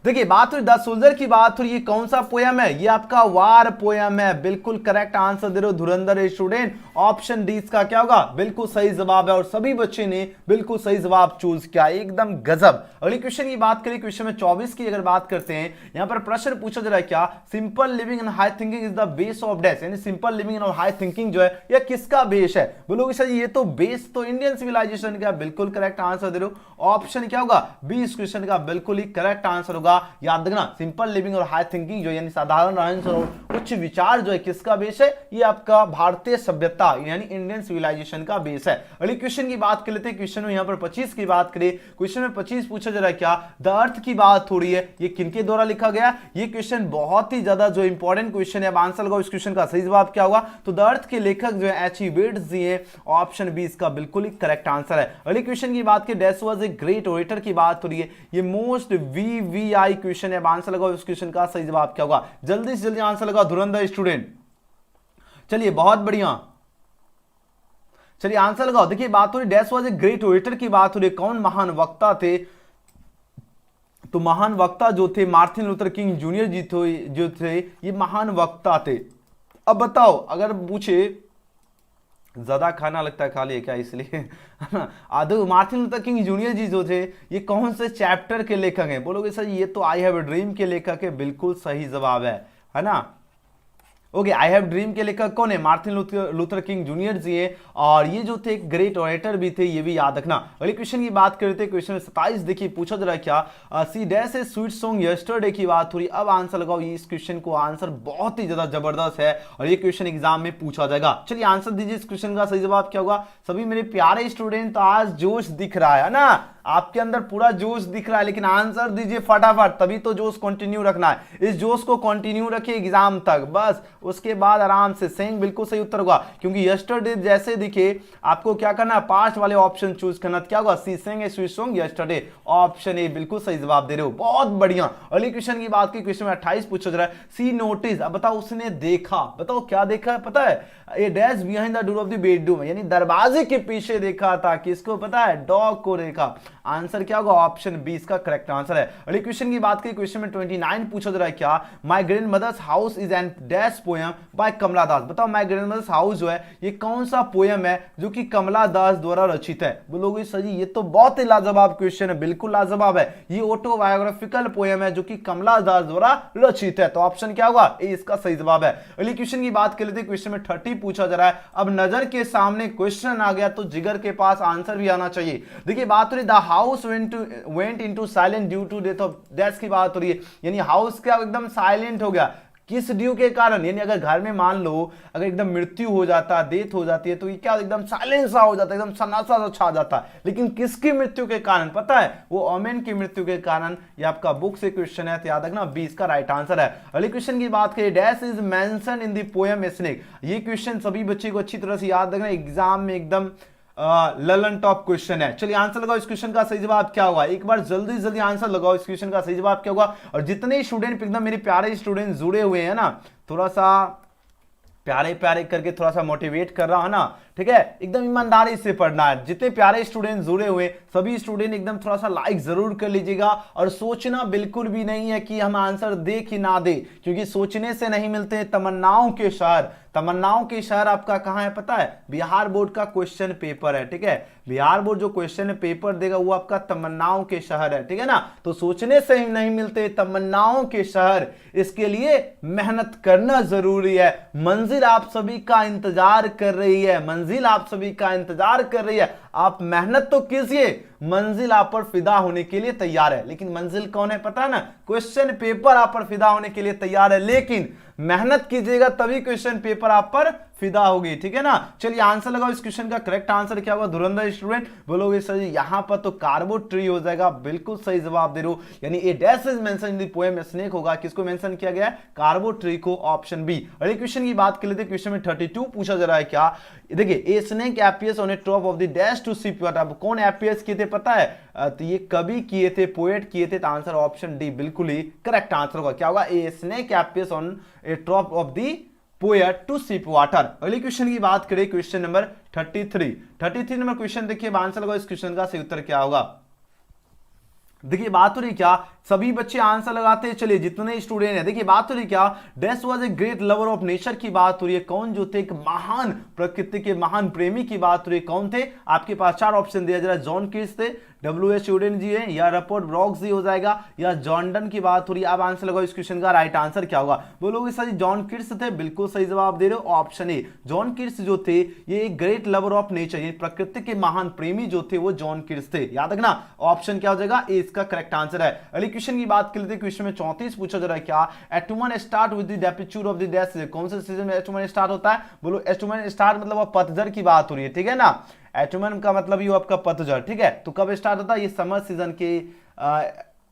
देखिए बात हुई द सोल्जर की बात हुई, ये कौन सा पोयम है, ये आपका वार पोयम है, बिल्कुल करेक्ट आंसर दे रहे हो धुरंधर स्टूडेंट, ऑप्शन डी इसका क्या होगा, बिल्कुल सही जवाब है। और सभी बच्चे ने बिल्कुल सही जवाब चूज किया, एकदम गजब। अगली क्वेश्चन की बात करें, क्वेश्चन में 24 की अगर बात करते हैं, यहां पर प्रश्न पूछा जा रहा है क्या, simple living and high thinking is the base of dash, यानी सिंपल लिविंग और हाई थिंकिंग जो है यह किसका बेस है, बोलोगे सर ये तो बेस तो इंडियन सिविलाइजेशन का, बिल्कुल करेक्ट आंसर दे रहे हो, ऑप्शन क्या होगा बी इस क्वेश्चन का बिल्कुल ही करेक्ट आंसर होगा। याद रखना सिंपल लिविंग और हाई थिंकिंग जो यानी साधारण रहन सहन और उच्च विचार जो है किसका बेस है, ये आपका भारतीय सभ्यता यानी इंडियन सिविलाइजेशन का बेस है। अगले क्वेश्चन की बात कर लेते हैं, क्वेश्चन में यहां पर 25 की बात करें, क्वेश्चन में 25 पूछा जा रहा है क्या, द अर्थ की बात हो रही है, ये किनके द्वारा लिखा गया, ये क्वेश्चन बहुत ही ज्यादा जो इंपॉर्टेंट क्वेश्चन है। अब आंसर लगाओ इस क्वेश्चन का, सही जवाब क्या होगा, तो द अर्थ के लेखक जो है एच.ई. वेट्स जी है, ऑप्शन बी इसका बिल्कुल ही करेक्ट आंसर है। अगले क्वेश्चन की बात करें, dash was a great orator की बात हो रही है, ये मोस्ट वीवीआई क्वेश्चन है। अब आंसर लगाओ इस क्वेश्चन का, सही जवाब क्या होगा, जल्दी से जल्दी आंसर लगाओ धुरंधर स्टूडेंट। चलिए बहुत बढ़िया, चलिए आंसर लगाओ। देखिए बात हो रही dash was a great orator की बात हो रही है, कौन महान वक्ता थे, तो महान वक्ता जो थे मार्टिन लूथर किंग जूनियर जी जो थे ये महान वक्ता थे। अब बताओ अगर पूछे ज्यादा खाना लगता है खा लिए क्या, इसलिए आदो मार्टिन लूथर किंग जूनियर जी जो थे ये कौन से चैप्टर के लेखक हैं, बोलोगे सर ये तो आई हैव अ ड्रीम के लेखक है, बिल्कुल सही जवाब है ना। ओके, आई हैव ड्रीम के लेखक कौन है, मार्टिन लूथर किंग जूनियर जी है, और ये जो थे ग्रेट ओरेटर भी थे, ये भी याद रखना। अगले क्वेश्चन की बात करते हैं, क्वेश्चन 27 देखिए पूछा जा रहा है क्या, she dash a sweet song yesterday की बात हो रही। अब आंसर लगाओ, ये इस क्वेश्चन को आंसर बहुत ही ज्यादा जबरदस्त है और ये क्वेश्चन एग्जाम में पूछा जाएगा। चलिए आंसर दीजिए इस क्वेश्चन का, सही जवाब क्या होगा। सभी मेरे प्यारे स्टूडेंट तो आज जोश दिख रहा है ना, आपके अंदर पूरा जोश दिख रहा है, लेकिन आंसर दीजिए फटाफट, तभी तो जोश कंटिन्यू रखना है। इस जोश को कंटिन्यू रखिए एग्जाम तक, बस उसके बाद आराम से सेइंग बिल्कुल सही उत्तर होगा, क्योंकि यस्टरडे जैसे दिखे आपको क्या करना है, पास्ट वाले ऑप्शन चूज करना, क्या होगा she sang a sweet song yesterday, option A बिल्कुल सही जवाब दे रहे हो, बहुत बढ़िया। अगले क्वेश्चन की बात की, क्वेश्चन में 28 पूछा जा रहा है, सी नोटिस। अब बताओ उसने देखा, बताओ क्या देखा है, पता है, a dash behind the door of the bedroom, यानी दरवाजे के पीछे देखा था, किसको पता है, डॉग को देखा। आंसर क्या होगा, ऑप्शन बी इसका करेक्ट आंसर है। अगले क्वेश्चन की बात करें, क्वेश्चन में 29 पूछा जा रहा है क्या, my grandmother's house is an dash poem by Kamala Das. बताओ माय ग्रैंड मदर्स हाउस जो है ये कौन सा पोयम है जो कि कमला दास द्वारा रचित है। बोलोगे सर जी ये तो बहुत ही लाजवाब क्वेश्चन है, बिल्कुल लाजवाब है, ये ऑटोबायोग्राफिकल पोयम है जो कि कमला दास द्वारा रचित है, तो ऑप्शन क्या होगा, ए इसका सही जवाब है। अगले क्वेश्चन की बात कर लेते हैं, क्वेश्चन में 30 पूछा जा रहा है। अब नजर के सामने क्वेश्चन आ गया तो जिगर के पास आंसर भी आना चाहिए। देखिए बात हो रही the house went into silent due to death of death की बात हो रही है, यानी हाउस क्या एकदम साइलेंट हो गया, किस ड्यू के कारण, यानी अगर घर में मान लो अगर एकदम मृत्यु हो जाता, डेथ हो जाती है तो ये क्या एकदम साइलेंस सा हो जाता है, एकदम सन्नाटा सा छा जाता है, लेकिन किसकी मृत्यु के कारण पता है, वो ओमेन की मृत्यु के कारण। ये आपका बुक से क्वेश्चन है, तो याद रखना बी इसका राइट आंसर है। अगले क्वेश्चन की बात करें, dash is mention in the poem snake. ये क्वेश्चन सभी बच्चे को अच्छी तरह से याद रखना, एग्जाम में एकदम ललन टॉप क्वेश्चन है। चलिए आंसर लगाओ, इस क्वेश्चन का सही जवाब क्या होगा, एक बार जल्दी जल्दी आंसर लगाओ, इस क्वेश्चन का सही जवाब क्या होगा। और जितने स्टूडेंट एकदम मेरे प्यारे स्टूडेंट जुड़े हुए हैं ना, थोड़ा सा प्यारे प्यारे करके थोड़ा सा मोटिवेट कर रहा है ना, ठीक है, एकदम ईमानदारी से पढ़ना है। जितने प्यारे स्टूडेंट जुड़े हुए सभी स्टूडेंट एकदम थोड़ा सा लाइक जरूर कर लीजिएगा, और सोचना बिल्कुल भी नहीं है कि हम आंसर दे कि ना दे, क्योंकि सोचने से नहीं मिलते तमन्नाओं के शहर। तमन्नाओं के शहर आपका कहां है पता है, बिहार बोर्ड का क्वेश्चन पेपर है, ठीक है, बिहार बोर्ड जो क्वेश्चन पेपर देगा वो आपका तमन्नाओं के शहर है, ठीक है ना। तो सोचने से ही नहीं मिलते तमन्नाओं के शहर, इसके लिए मेहनत करना जरूरी है। मंजिल आप सभी का इंतजार कर रही है, मंजिल आप सभी का इंतजार कर रही है, आप मेहनत तो कीजिए, मंजिल आप पर फिदा होने के लिए तैयार है। लेकिन मंजिल कौन है पता है ना, क्वेश्चन पेपर आप पर फिदा होने के लिए तैयार है, लेकिन मेहनत कीजिएगा तभी क्वेश्चन पेपर आप पर फिदा होगी, ठीक है ना। चलिए आंसर लगाओ, इस क्वेश्चन का करेक्ट आंसर क्या होगा, धुरंधर स्टूडेंट बोलोगे सर यहां पर तो कार्बो ट्री हो जाएगा, बिल्कुल सही जवाब दे रहे हो, यानी a dash is mention in the poem snake होगा, किसको मेंशन किया गया है, कार्बो ट्री को, ऑप्शन बी। अगले क्वेश्चन की बात कर लेते हैं, क्वेश्चन में 32 पूछा जा रहा है क्या, देखिए a snake appears on a top of the dash to sip water. अब कौन अपीयर्स किए थे पता है, तो ये कवि किए थे, पोएट किए थे, तो आंसर ऑप्शन डी बिल्कुल ही करेक्ट आंसर होगा, क्या होगा, a snake appears on a top of the poet to sip water. अगले क्वेश्चन की बात करें, क्वेश्चन नंबर 33 नंबर क्वेश्चन देखिए, आंसर लगाओ, इस क्वेश्चन का सही उत्तर क्या होगा। देखिए बात हो रही क्या, सभी बच्चे आंसर लगाते हैं, चलिए जितने स्टूडेंट हैं, देखिए बात हो रही क्या, dash was a great lover of nature की बात हो रही है, कौन जो थे एक महान प्रकृति के महान प्रेमी की बात हो रही है, कौन थे, आपके पास 4 ऑप्शन दिया जा रहा है, जॉन कीट्स थे, W.H. यूडेन जी है, या रपर्ट ब्रॉक्स जी हो जाएगा, या जॉर्डन की बात हो रही है। अब आंसर लगाओ, इस क्वेश्चन का राइट आंसर क्या होगा, बोलोगे सर जॉन कीट्स थे, बिल्कुल सही जवाब दे रहे हो, ऑप्शन ए। जॉन कीट्स जो थे ये एक ग्रेट लवर ऑफ नेचर, ये प्रकृति के महान प्रेमी जो थे वो जॉन कीट्स थे, याद रखना, ऑप्शन क्या हो जाएगा, ए इसका करेक्ट आंसर है। अगले क्वेश्चन की बात कर लेते हैं, क्वेश्चन में 34 पूछा जा रहा है क्या, autumn start with the departure of the dash, कौन से सीजन में एटमन स्टार्ट होता है, बोलो एटमन स्टार्ट मतलब पतझड़ की बात हो रही है, ठीक है ना, एटमन का मतलब ये आपका पतझड़, ठीक है, तो कब स्टार्ट होता है, ये समर सीजन के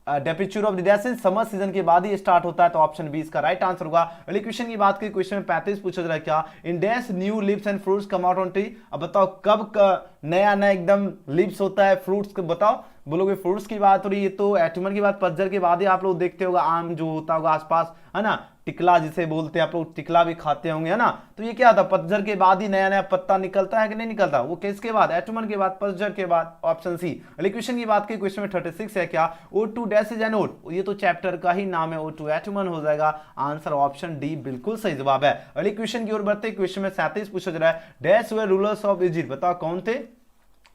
departure of the dash summer season के बाद ही स्टार्ट होता है, तो ऑप्शन बी इसका राइट आंसर होगा। अगले क्वेश्चन की बात करें, क्वेश्चन में 35 पूछा जा रहा है क्या, in dash new leaves and fruits come out on tree. अब बताओ कब नया नया एकदम लीव्स होता है, फ्रूट्स बताओ, बोलोगे फ्रूट्स की बात हो रही है, तो एटमन की बात पतझड़ के बाद ही आप लोग देखते होगा, आम जो होता होगा आसपास, है ना, टिकला जिसे बोलते हैं, आप लोग टिकला भी खाते होंगे, है ना, तो ये क्या था, पतझड़ के बाद ही नया नया पत्ता निकलता है कि नहीं निकलता, वो किसके बाद, एटमन के बाद, पतझड़ के बाद, ऑप्शन सी। अगले क्वेश्चन की बात करें, क्वेश्चन में 36 है क्या, O2 dash is an odd, ये तो चैप्टर का ही नाम है, O2 एटमन हो जाएगा, आंसर ऑप्शन डी बिल्कुल सही जवाब है। अगले क्वेश्चन की ओर बढ़ते, क्वेश्चन में 37 पूछा जा रहा है, dash were rulers of Egypt, बताओ कौन थे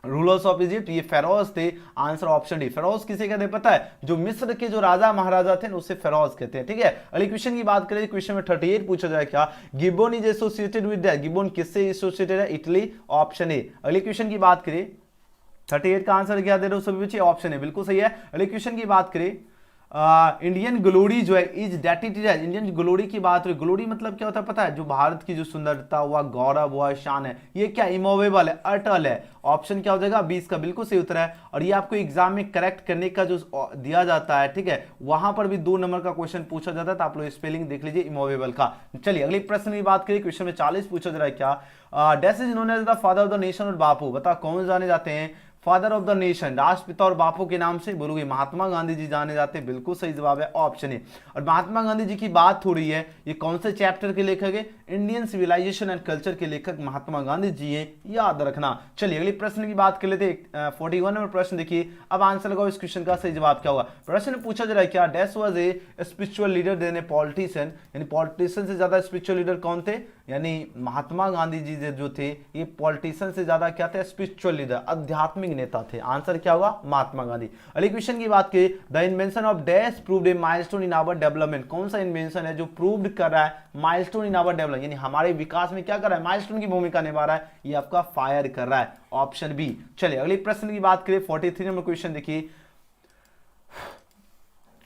रूलर्स ऑफ इजिप्ट, ये फेरोज थे, आंसर ऑप्शन डी। फेरोज किसे कहते हैं पता है, जो मिस्र के जो राजा महाराजा थे उसे फेरोज कहते हैं, ठीक है। अगले क्वेश्चन की बात करें, क्वेश्चन में 38 पूछा जाए क्या, Gibbon is associated with that, Gibbon किससे एसोसिएटेड है, इटली, ऑप्शन ए। अगले क्वेश्चन की बात करें, 38 का आंसर क्या दे रहे हो सभी बच्चे, ऑप्शन ए बिल्कुल सही है। अगले क्वेश्चन की बात करें, इंडियन ग्लोरी जो है इज डेटिटेड, इंडियन ग्लोरी की बात हुई, ग्लोरी मतलब क्या होता है पता है, जो भारत की जो सुंदरता हुआ, गौरव हुआ, शान है, ये क्या इमूवेबल है, अटल है, ऑप्शन क्या हो जाएगा, 20 का बिल्कुल सही उत्तर है। और ये आपको एग्जाम में करेक्ट करने का जो दिया जाता है, ठीक है, वहां पर भी 2 नंबर का क्वेश्चन पूछा जाता है, तो आप लोग स्पेलिंग देख लीजिए इमूवेबल का। चलिए अगले प्रश्न की बात करिए, क्वेश्चन में 40 पूछा जा रहा है क्या, dash is known as the father of the nation और बापू, बताओ कौन जाने जाते हैं फादर ऑफ द नेशन, राष्ट्रपिता और बापू के नाम से बोलोगे महात्मा गांधी जी जाने जाते हैं, बिल्कुल सही जवाब है ऑप्शन ए। और महात्मा गांधी जी की बात हो रही है, ये कौन से चैप्टर के लेखक है? इंडियन सिविलाइजेशन एंड कल्चर के लेखक महात्मा गांधी जी हैं, याद रखना। चलिए अगले प्रश्न की बात कर लेते हैं। 41 नंबर प्रश्न देखिए, अब आंसर लगाओ इस क्वेश्चन का सही जवाब क्या होगा। प्रश्न पूछा जा रहा है क्या dash was a spiritual leader then a politician, यानी पॉलिटिशियन से ज्यादा स्पिरिचुअल लीडर कौन थे? यानी महात्मा गांधी जी जो थे ये पॉलिटिशियन से ज्यादा क्या थे? स्पिरिचुअल लीडर, आध्यात्मिक नेता थे। आंसर क्या होगा? महात्मा गांधी। अगले क्वेश्चन की बात करें, the invention of dash proved a milestone in our development, कौन सा इन्वेंशन है जो प्रूव्ड कर रहा है माइलस्टोन इन आवर डेवलपमेंट, यानी हमारे विकास में क्या कर रहा है? माइलस्टोन की भूमिका निभा रहा है, ये आपका फायर कर रहा है, ऑप्शन बी। चलिए अगले प्रश्न की बात करें, 43 नंबर क्वेश्चन देखिए,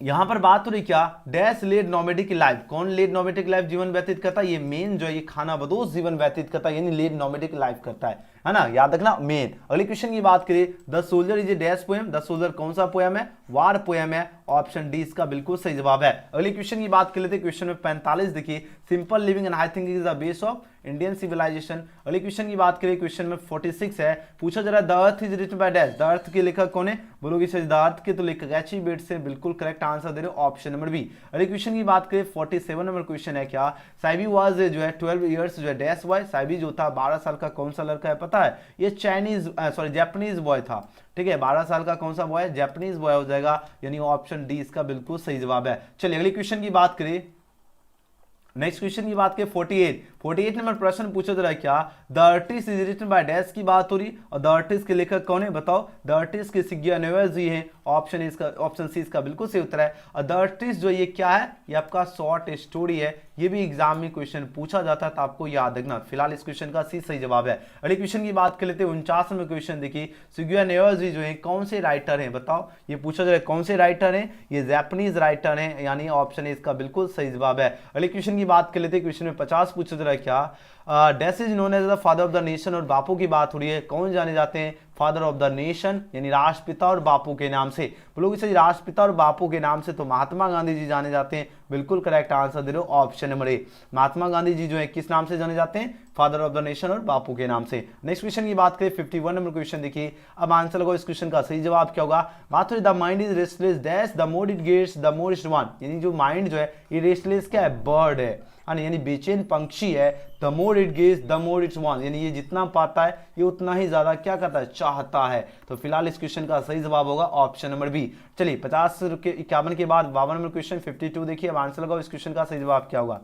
यहां पर बात हो रही क्या? डैश लेड नोमेडिक लाइफ, कौन लेड नोमेडिक लाइफ जीवन व्यतीत करता है? ये मेन जो है ये खाना बदोश जीवन व्यतीत करता है, यानी लेड नोमेडिक लाइफ करता है ना, याद रखना मेन। अगले क्वेश्चन की बात करें, the soldier is a dash poem, the soldier कौन सा पोएम है? वार पोएम है, ऑप्शन डी इसका बिल्कुल सही जवाब है। अगले क्वेश्चन की बात कर लेते हैं, क्वेश्चन में 45 देखिए, simple living and high thinking is the base of Indian civilisation. अगले क्वेश्चन की बात करें, क्वेश्चन में 46 है, पूछा जा रहा है the earth is written by dash, the earth के लेखक कौन है? बोलोगे सर द अर्थ के तो लेखक एच.ई. बेट्स से, बिल्कुल करेक्ट आंसर दे रहे हो, ऑप्शन नंबर बी। अगले क्वेश्चन की बात करें, 47 नंबर क्वेश्चन है क्या, साइबी वाज जो है 12 इयर्स जो है डैश बॉय, साइबी जो था 12 साल का कौन सा लड़का है पता है? ये जापानीज बॉय था, ठीक है, 12 साल का कौन सा बॉय? जापानीज बॉय हो जाएगा, यानी ऑप्शन डी इसका बिल्कुल सही जवाब है। चलिए अगले क्वेश्चन की बात करें, नेक्स्ट क्वेश्चन की बात करें, 48 नंबर प्रश्न पूछा जा रहा है क्या, the artist is written by dash की बात हो रही, और द आर्टिस्ट के लेखक कौन है बताओ? द आर्टिस्ट के सिग्निफिकेंस जी है, ऑप्शन सी इसका बिल्कुल सही उत्तर है। और द आर्टिस्ट जो ये क्या है? ये आपका शॉर्ट स्टोरी है, ये भी एग्जाम में क्वेश्चन पूछा जाता है तो आपको याद रखना। फिलहाल इस क्वेश्चन का सी सही जवाब है। अगले क्वेश्चन की बात कर लेते हैं, 49 नंबर क्वेश्चन देखिए, सिग्निफिकेंस जी जो है कौन से राइटर हैं बताओ? ये पूछा जा रहा है कौन से राइटर हैं? ये जापानीज राइटर हैं, यानी ऑप्शन ए इसका बिल्कुल सही जवाब है। अगले क्वेश्चन की बात कर लेते हैं, क्वेश्चन में 50 पूछा जा रहा है क्या, dash is known as the father of the nation, और बापू की बात हो रही है, कौन जाने जाते हैं फादर ऑफ द नेशन, यानी राष्ट्रपिता और बापू के नाम से? बोलोगे सर राष्ट्रपिता और बापू के नाम से तो महात्मा गांधी जी जाने जाते हैं, बिल्कुल करेक्ट आंसर दे रहे हो, option number A. Mahatma Gandhi ji जो है किस नाम से जाने जाते हैं? फादर ऑफ द नेशन और बापू के नाम से। नेक्स्ट क्वेश्चन की बात करें, 51 नंबर क्वेश्चन देखिए, अब आंसर लगाओ इस क्वेश्चन का सही जवाब क्या होगा। बात हो the mind is restless dash, the more it gets the more it want, यानी जो माइंड जो है ये रेस्टलेस क्या है? बर्ड है, यानी बेचैन पंक्षी है। The more it gets the more it's want, यानी ये जितना पाता है ये उतना ही ज्यादा क्या करता है? चाहता है। तो फिलहाल इस क्वेश्चन का सही जवाब होगा ऑप्शन नंबर बी। चलिए 51 के बाद 52 नंबर क्वेश्चन 52 देखिए, अब आंसर लगाओ इस क्वेश्चन का सही जवाब क्या होगा।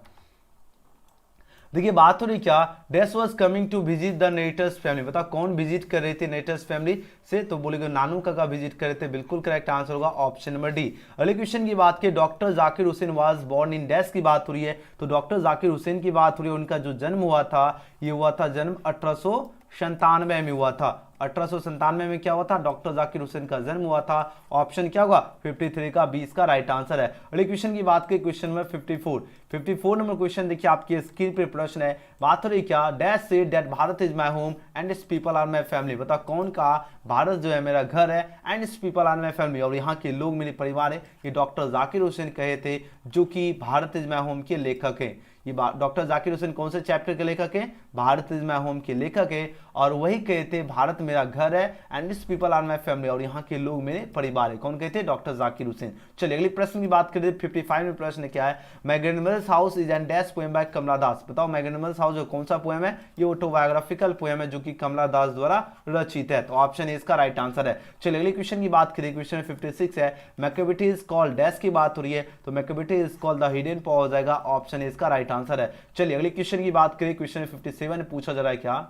देखिए बात हो रही क्या, dash was coming to visit the nature's family, बताओ कौन विजिट कर रहे थे नेटर्स फैमिली से? तो बोलेगे नानू काका विजिट कर रहे थे, बिल्कुल करेक्ट आंसर होगा ऑप्शन नंबर डी। अगले क्वेश्चन की बात की, doctor Zakir Hussain was born in dash की बात हो रही है, तो डॉक्टर जाकिर हुसैन की बात हो रही है, उनका जो जन्म हुआ था ये हुआ था जन्म 1897 में हुआ था। 1897 में क्या हुआ था? डॉक्टर जाकिर हुसैन का जन्म हुआ था, ऑप्शन क्या होगा? 53 का 20 का राइट आंसर है। अगले क्वेश्चन की बात करें, क्वेश्चन में 54 नंबर क्वेश्चन देखिए आपकी स्क्रीन पे प्रश्न है, बात हो रही क्या, डैश से that Bharat is my home and its people are my family, बताओ कौन का भारत जो है मेरा घर है and its people are my family, और यहाँ के लोग मेरे परिवार है, ये डॉक्टर जाकिर हुसैन कहे थे, जो कि भारत इज माय होम के लेखक हैं। ये डॉक्टर जाकिर हुसैन कौन से चैप्टर के लेखक हैं? भारत इज माय होम के लेखक है, और वही कहते भारत मेरा घर है and this people are my family, और यहाँ के लोग मेरे परिवार है। कौन कहते? डॉक्टर जाकिर हुसैन। चलिए अगले प्रश्न की बात करें, 55 में प्रश्न क्या है, my grandmother's house is an dash poem by Kamala Das, बताओ माय ग्रैंडमदर्स हाउस जो कौन सा पोएम है? ये ऑटोबायोग्राफिकल पोएम है जो कि कमला दास द्वारा रचित है, तो ऑप्शन ए इसका राइट आंसर है। चलिए अगले क्वेश्चन की बात करें, क्वेश्चन 56 है, मैकेबिटी इज कॉल्ड डैश की बात हो रही है, तो मैकेबिटी इज कॉल्ड द हिडन पॉ हो जाएगा, ऑप्शन ए इसका राइट आंसर है। चलिए अगले क्वेश्चन की बात करें, क्वेश्चन 57 में पूछा जा रहा है क्या,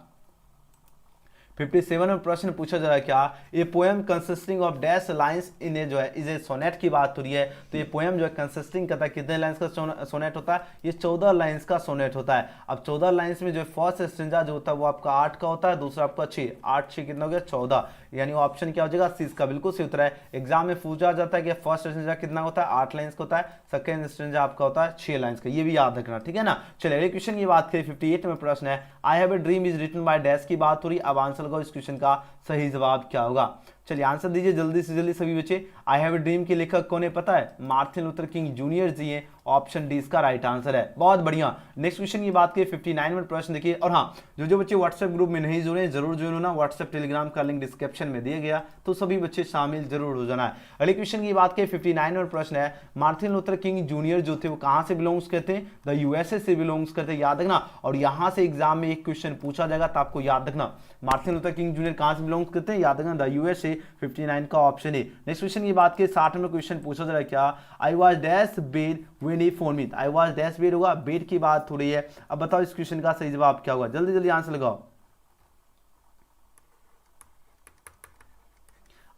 57 में प्रश्न पूछा जा रहा है क्या, ये poem consisting of dash lines in a जो है इज ए सोनेट की बात हो रही है, तो ये पोएम जो है कंसिस्टिंग करता है कितने लाइंस का सोनेट होता है? ये 14 लाइंस का सोनेट होता है। अब 14 लाइंस में जो फर्स्ट स्ट्रेंजा जो होता है वो आपका 8 का होता है, दूसरा आपका 6, 8 6 कितना हो गया? 14, यानी ऑप्शन क्या हो जाएगा? सी का बिल्कुल सही उत्तर है। एग्जाम में पूछा जाता है कि फर्स्ट स्ट्रेंजा कितना होता है? 8 लाइंस का होता है, सेकंड स्ट्रेंजा आपका होता है 6 लाइंस का, ये भी याद रखना, ठीक है ना। चलिए अगले क्वेश्चन की बात करें, 58 में प्रश्न है, I have a dream is written by dash की बात हो रही, अब आंसर लगाओ इस क्वेश्चन का सही जवाब क्या होगा। चलिए आंसर दीजिए जल्दी से जल्दी सभी बच्चे। आई हैव ए ड्रीम के लेखक कौन है पता है? मार्टिन लूथर किंग जूनियर जी हैं, ऑप्शन डी इसका राइट आंसर है। बहुत बढ़िया। नेक्स्ट क्वेश्चन की बात करें 59 नंबर प्रश्न देखिए। और हाँ, जो बच्चे व्हाट्सएप ग्रुप में नहीं जुड़े जरूर ज्वाइन होना, व्हाट्सएप टेलीग्राम का लिंक डिस्क्रिप्शन में दिया गया, तो सभी बच्चे शामिल जरूर हो जाना है। अगले क्वेश्चन की बात करें 59 नंबर प्रश्न है, मार्टिन लूथर किंग जूनियर जो थे वो कहां से बिलोंग्स करते हैं? द यूएसए से बिलोंग्स करते हैं, याद रखना। और यहां से एग्जाम में एक क्वेश्चन पूछा जाएगा तो आपको याद रखना मार्टिन लूथर किंग जूनियर कहां से बिलोंग्स करते हैं, याद रखना द यूएसए। 59 का ऑप्शन है। नेक्स्ट क्वेश्चन की बात करें 60 नंबर क्वेश्चन पूछा जा रहा है क्या? I was dash bed when he phone me. I was dash bed होगा, बेड की बात हो रही है। अब बताओ इस क्वेश्चन का सही जवाब क्या होगा, जल्दी जल्दी आंसर लगाओ।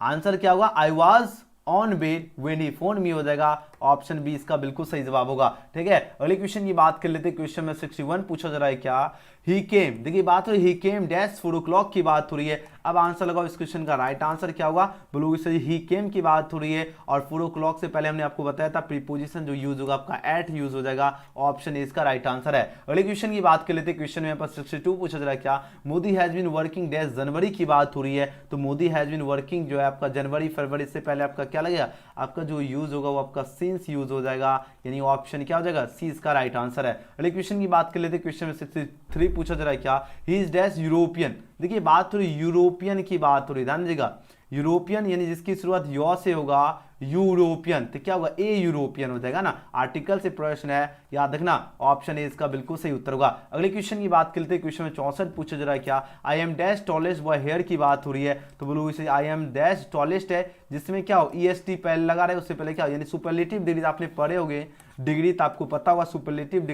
आंसर क्या होगा? I was on bed when he phone me हो जाएगा, ऑप्शन बी इसका बिल्कुल सही जवाब होगा। ठीक है, अगले क्वेश्चन की बात कर लेते हैं। क्वेश्चन में 61 पूछा जा रहा है क्या? ही केम, देखिए बात हो रही, ही केम डैश 4 o'clock की बात हो रही है। अब आंसर लगाओ इस क्वेश्चन का राइट आंसर क्या होगा? बोलोगे सर ही केम की बात हो रही है और 4 o'clock से पहले हमने आपको बताया था प्रीपोजिशन जो यूज होगा आपका एट यूज हो जाएगा, ऑप्शन ए इसका राइट आंसर है। अगले क्वेश्चन की बात कर लेते हैं। क्वेश्चन में यहाँ पर 62 पूछा जा रहा है क्या? Modi has been working dash January की बात हो रही है। तो मोदी हैज बीन वर्किंग जो है आपका जनवरी फरवरी से पहले आपका क्या लगेगा? आपका जो यूज होगा वो आपका सिंस यूज हो जाएगा, यानी ऑप्शन क्या हो जाएगा? सी इसका राइट आंसर है। अगले क्वेश्चन की बात कर लेते हैं। क्वेश्चन में 63 पूछा जा रहा है क्या? ही इज डैश यूरोपियन, देखिए बात हो रही यूरोपियन की बात हो रही, ध्यान दीजिएगा यूरोपियन यानी जिसकी शुरुआत यू से होगा यूरोपियन, तो क्या होगा? ए यूरोपियन हो जाएगा ना, आर्टिकल से प्रश्न है, याद रखना ऑप्शन ए इसका बिल्कुल सही उत्तर होगा। अगले क्वेश्चन की बात करते हैं। क्वेश्चन में 64 पूछा जा रहा है क्या? I am dash tallest boy here की बात हो रही है। तो बोलो इसे आई एम डैश टॉलेस्ट है, जिसमें क्या हो ईएसटी पहले लगा रहे, उससे पहले क्या हो, यानी सुपरलेटिव डिग्री आपने पढ़े होंगे, डिग्री तो आपको पता होगा सुपरलेटिव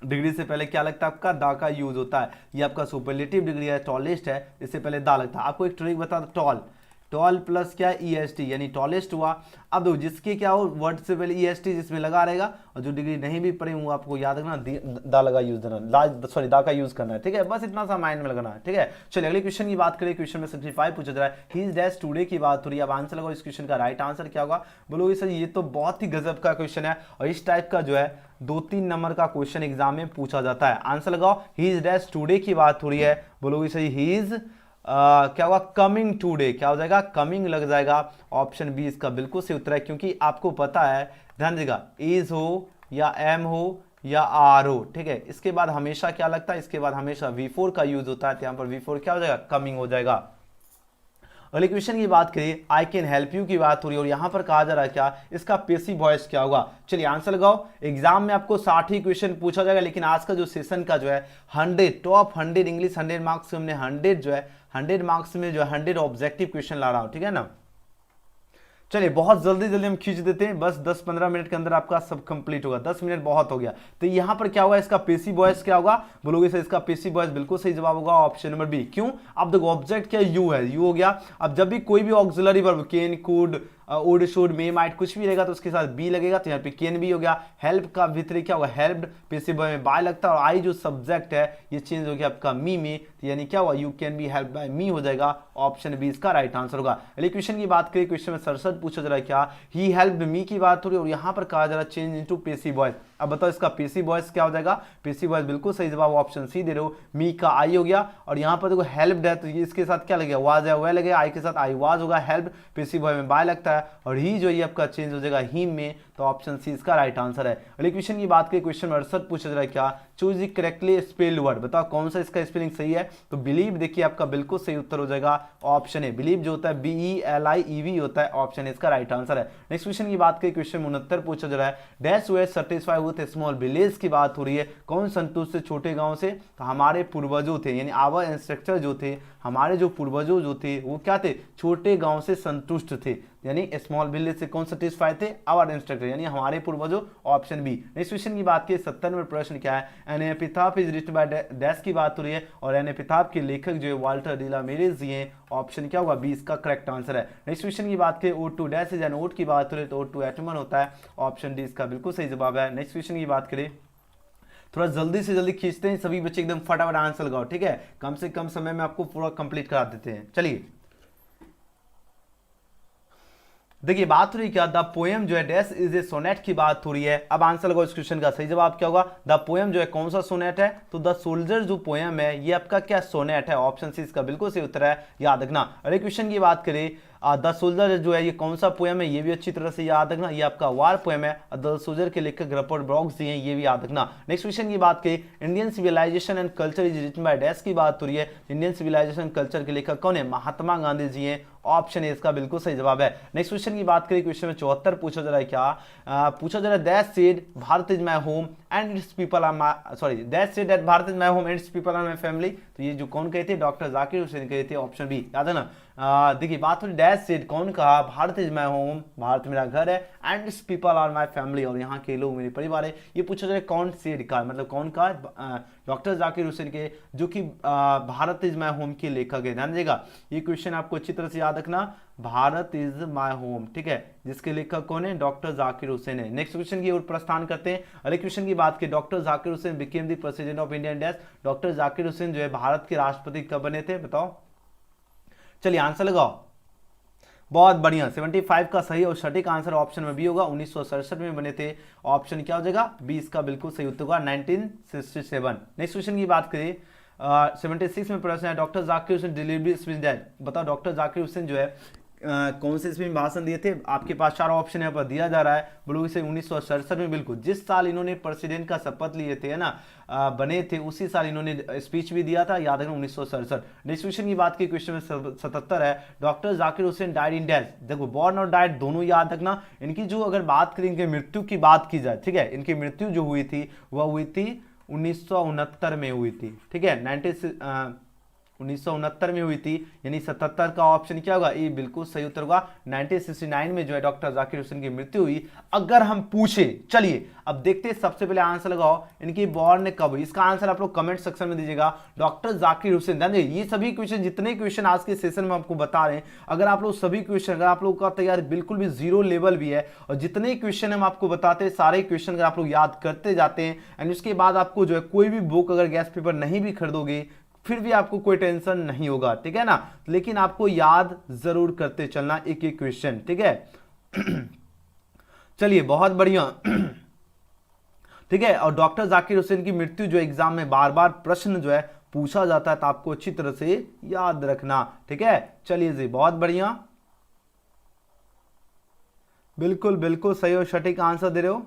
डिग्री से पहले क्या लगता है आपका? दा का यूज होता है। ये आपका सुपरलेटिव डिग्री है, टॉलेस्ट है, इससे पहले दा लगता है। आपको एक ट्रिक बता दो, टॉल प्लस क्या? ईएसटी यानी टॉलेस्ट हुआ। अब दो जिसके क्या हो वर्ड से पहले ईएसटी जिसमें लगा रहेगा, और जो डिग्री नहीं भी पढ़े वो आपको याद रखना दा लगा यूज देना, दा का यूज करना है। ठीक है, बस इतना सा माइंड में लगाना है। ठीक है, चलिए अगले क्वेश्चन की बात करें। क्वेश्चन में 65 पूछा जा रहा है, ही इज डैश टुडे की बात हो रही है। अब आंसर लगाओ इस क्वेश्चन का राइट आंसर क्या होगा? बोलोगे सर ये तो बहुत ही गजब का क्वेश्चन है और इस टाइप का जो है 2-3 नंबर का क्वेश्चन एग्जाम में पूछा जाता है। आंसर लगाओ, ही इज डैश टुडे की बात हो रही है। बोलोगे सर ही इज क्या होगा? कमिंग टुडे, क्या हो जाएगा? कमिंग लग जाएगा, ऑप्शन बी इसका बिल्कुल सही उत्तर है। क्योंकि आपको पता है, ध्यान दीजिएगा, इज हो या एम हो या आर हो, ठीक है, इसके बाद हमेशा क्या लगता है? इसके बाद हमेशा V4 का यूज होता है, तो यहां पर V4 क्या हो जाएगा? कमिंग हो जाएगा। अगले क्वेश्चन की बात करिए, आई कैन हेल्प यू की बात हो रही है और यहां पर कहा जा रहा है क्या? इसका पैसिव वॉइस क्या होगा? चलिए आंसर लगाओ। एग्जाम में आपको 60 ही क्वेश्चन पूछा जाएगा, लेकिन आज का जो सेशन का जो है 100 टॉप 100 इंग्लिश 100 मार्क्स हमने 100 जो है 100 मार्क्स में जो है 100 ऑब्जेक्टिव क्वेश्चन ला रहा हूं, ठीक है ना। चलिए बहुत जल्दी जल्दी हम खींच देते हैं, बस 10-15 मिनट के अंदर आपका सब कंप्लीट होगा, 10 मिनट बहुत हो गया। तो यहां पर क्या होगा? इसका पैसिव वॉइस क्या होगा? बोलोगे सर इसका पैसिव वॉइस बिल्कुल सही जवाब होगा, ऑप्शन नंबर बी। क्यों? अब देखो ऑब्जेक्ट क्या यू है, यू हो गया। अब जब भी कोई भी auxiliary verb can, could, would, should, may, might कुछ भी रहेगा तो उसके साथ बी लगेगा, तो यहाँ पे कैन भी हो गया। हेल्प का भीतरी क्या होगा? हेल्प्ड, पैसिव में बाय लगता है, और आई जो सब्जेक्ट है ये चेंज हो गया आपका मी में, तो यानी क्या हुआ? You can be help by me हो जाएगा, ऑप्शन बी इसका राइट आंसर होगा। अगले क्वेश्चन की बात करें। क्वेश्चन में 67 पूछा जा रहा है क्या? ही हेल्प्ड मी की बात हो रही है और यहाँ पर कहा जा रहा है चेंज इनटू पैसिव वॉइस। अब बताओ इसका पैसिव वॉइस क्या हो जाएगा? पैसिव वॉइस बिल्कुल सही जवाब, ऑप्शन सी दे रहे हो, मी का आई हो गया, और यहाँ पर देखो हेल्प्ड है तो इसके साथ क्या लगेगा? वाज है, वह लगेगा, आई के साथ आई वाज होगा, हेल्प पैसिव वॉइस में बाय लगता है, और ही जो ये आपका चेंज हो जाएगा ही में, तो ऑप्शन सी इसका राइट आंसर है। अगले क्वेश्चन की बात करें। क्वेश्चन में 68 पूछा जा रहा है क्या? Choose the correctly spelled word, बताओ कौन सा इसका स्पेलिंग सही है? तो बिलीव देखिए आपका बिल्कुल सही उत्तर हो जाएगा, ऑप्शन है। बिलीव जो होता है BELIEV होता है, ऑप्शन इसका राइट आंसर है। नेक्स्ट क्वेश्चन की बात करें। क्वेश्चन 69 पूछा जा रहा है, dash way satisfy with small village की बात हो रही है। कौन संतुष्ट थे छोटे गांव से? तो हमारे पूर्वजों थे, यानी आवर इंस्ट्रक्टर जो थे, हमारे जो पूर्वजों जो थे वो क्या थे? छोटे गांव से संतुष्ट थे, यानी स्मॉल विलेज से कौन सेटिस्फाई थे? आवर इंस्ट्रक्टर, यानी हमारे पूर्वजों, ऑप्शन बी। नेक्स्ट क्वेश्चन की बात की 70 नंबर प्रश्न क्या है? An epitaph is written by dash की बात हो रही है और एन एपिथाफ के लेखक जो है वाल्टर डिलामेरेज जी हैं, ऑप्शन क्या होगा? बी इसका करेक्ट आंसर है। नेक्स्ट क्वेश्चन की बात करें। ओट टू डैश इज एन ओट की बात हो रही है तो ओट टू एटमन होता है, ऑप्शन डी इसका बिल्कुल सही जवाब है। नेक्स्ट क्वेश्चन की बात करें, थोड़ा जल्दी से जल्दी खींचते हैं, सभी बच्चे एकदम फटाफट आंसर लगाओ, ठीक है, कम से कम समय में आपको पूरा कंप्लीट करा देते हैं। चलिए देखिए बात हो रही क्या? द पोएम जो है डैश इज ए सोनेट की बात हो रही है। अब आंसर लगाओ इस क्वेश्चन का सही जवाब क्या होगा? द पोएम जो है कौन सा सोनेट है? तो द सोल्जर जो पोएम है ये आपका क्या सोनेट है, ऑप्शन सी इसका बिल्कुल सही उत्तर है, याद रखना। अगले क्वेश्चन की बात करें, द सोल्जर जो है ये कौन सा पोएम है, ये भी अच्छी तरह से याद रखना, ये आपका वार पोएम है। द सोल्जर के लेखक रपर्ट ब्रॉक्स जी हैं, ये भी याद रखना। नेक्स्ट क्वेश्चन की बात करें, Indian civilisation and culture is written by dash की बात हो रही है। इंडियन सिविलाइजेशन एंड कल्चर के लेखक कौन है, महात्मा गांधी जी हैं। ऑप्शन ए इसका बिल्कुल सही जवाब है। नेक्स्ट क्वेश्चन की बात करें, क्वेश्चन में 74 पूछा जा रहा है क्या, पूछा जा रहा है that said Bharat is my home and its people are my, sorry that said that Bharat is my home and its people are my family. तो ये जो कौन कहते हैं, डॉक्टर जाकिर हुसैन कहते हैं। ऑप्शन बी याद है ना। देखिए बात हो दैट सेड कौन कहा, Bharat is my home, Bharat मेरा घर है, and its people are my family, और यहाँ के लोग मेरे परिवार है। ये पूछा जा रहा है कौन सेड का, मतलब कौन का, डॉक्टर जाकिर हुसैन के, जो कि भारत इज माय होम के लेखक है। ध्यान देगा, ये क्वेश्चन आपको अच्छी तरह से याद रखना, भारत इज माय होम, ठीक है, जिसके लेखक कौन है, डॉक्टर जाकिर हुसैन है। नेक्स्ट क्वेश्चन की ओर प्रस्थान करते हैं। अगले क्वेश्चन की बात करें, doctor Zakir Hussain became the president of India dash. Doctor Zakir Hussain जो है भारत के राष्ट्रपति कब बने थे, बताओ। चलिए आंसर लगाओ। बहुत बढ़िया, 75 का सही और सटीक आंसर ऑप्शन में बी होगा, 1967 में बने थे। ऑप्शन क्या हो जाएगा, 20 का बिल्कुल सही उत्तर होगा, 1967। नेक्स्ट क्वेश्चन की बात करें, 76 में प्रश्न है, doctor Zakir Hussain delivery speech that. बताओ डॉक्टर जाकिर हुसैन जो है कौन से इसमें भाषण दिए थे। आपके पास 4 ऑप्शन यहाँ पर दिया जा रहा है, बोलोगे से 1967 में, बिल्कुल जिस साल इन्होंने प्रेसिडेंट का शपथ लिए थे, है ना, बने थे, उसी साल इन्होंने स्पीच भी दिया था, याद रखना 1967। नेक्स्ट क्वेश्चन की बात की, क्वेश्चन में 77 है, doctor Zakir Hussain died in dash. देखो बॉर्न और डाइड दोनों याद रखना। इनकी जो अगर बात करें, इनकी मृत्यु की बात की जाए, ठीक है, इनकी मृत्यु जो हुई थी वह हुई थी 1969 में हुई थी, ठीक है, 1969 में हुई थी, यानी 77 का ऑप्शन क्या होगा, ये बिल्कुल सही उत्तर होगा। 1969 में जो है डॉक्टर जाकिर हुसैन की मृत्यु हुई। अगर हम पूछे, चलिए अब देखते हैं, सबसे पहले आंसर लगाओ, इनकी बॉर्न कब हुई, इसका आंसर आप लोग कमेंट सेक्शन में दीजिएगा। डॉक्टर जाकिर हुसैन, ध्यान ये सभी क्वेश्चन, जितने क्वेश्चन आज के सेशन में आपको बता रहे हैं, अगर आप लोग सभी क्वेश्चन, अगर आप लोग का तैयार बिल्कुल भी 0 लेवल भी है, और जितने क्वेश्चन हम आपको बताते हैं, सारे क्वेश्चन अगर आप लोग याद करते जाते हैं, एंड उसके बाद आपको जो है कोई भी बुक अगर गैस पेपर नहीं भी खरीदोगे, फिर भी आपको कोई टेंशन नहीं होगा, ठीक है ना। लेकिन आपको याद जरूर करते चलना एक एक क्वेश्चन, ठीक है। चलिए बहुत बढ़िया, ठीक है। और डॉक्टर जाकिर हुसैन की मृत्यु जो एग्जाम में बार बार प्रश्न जो है पूछा जाता है, तो आपको अच्छी तरह से याद रखना, ठीक है। चलिए जी बहुत बढ़िया, बिल्कुल बिल्कुल सही और सटीक आंसर दे रहे हो।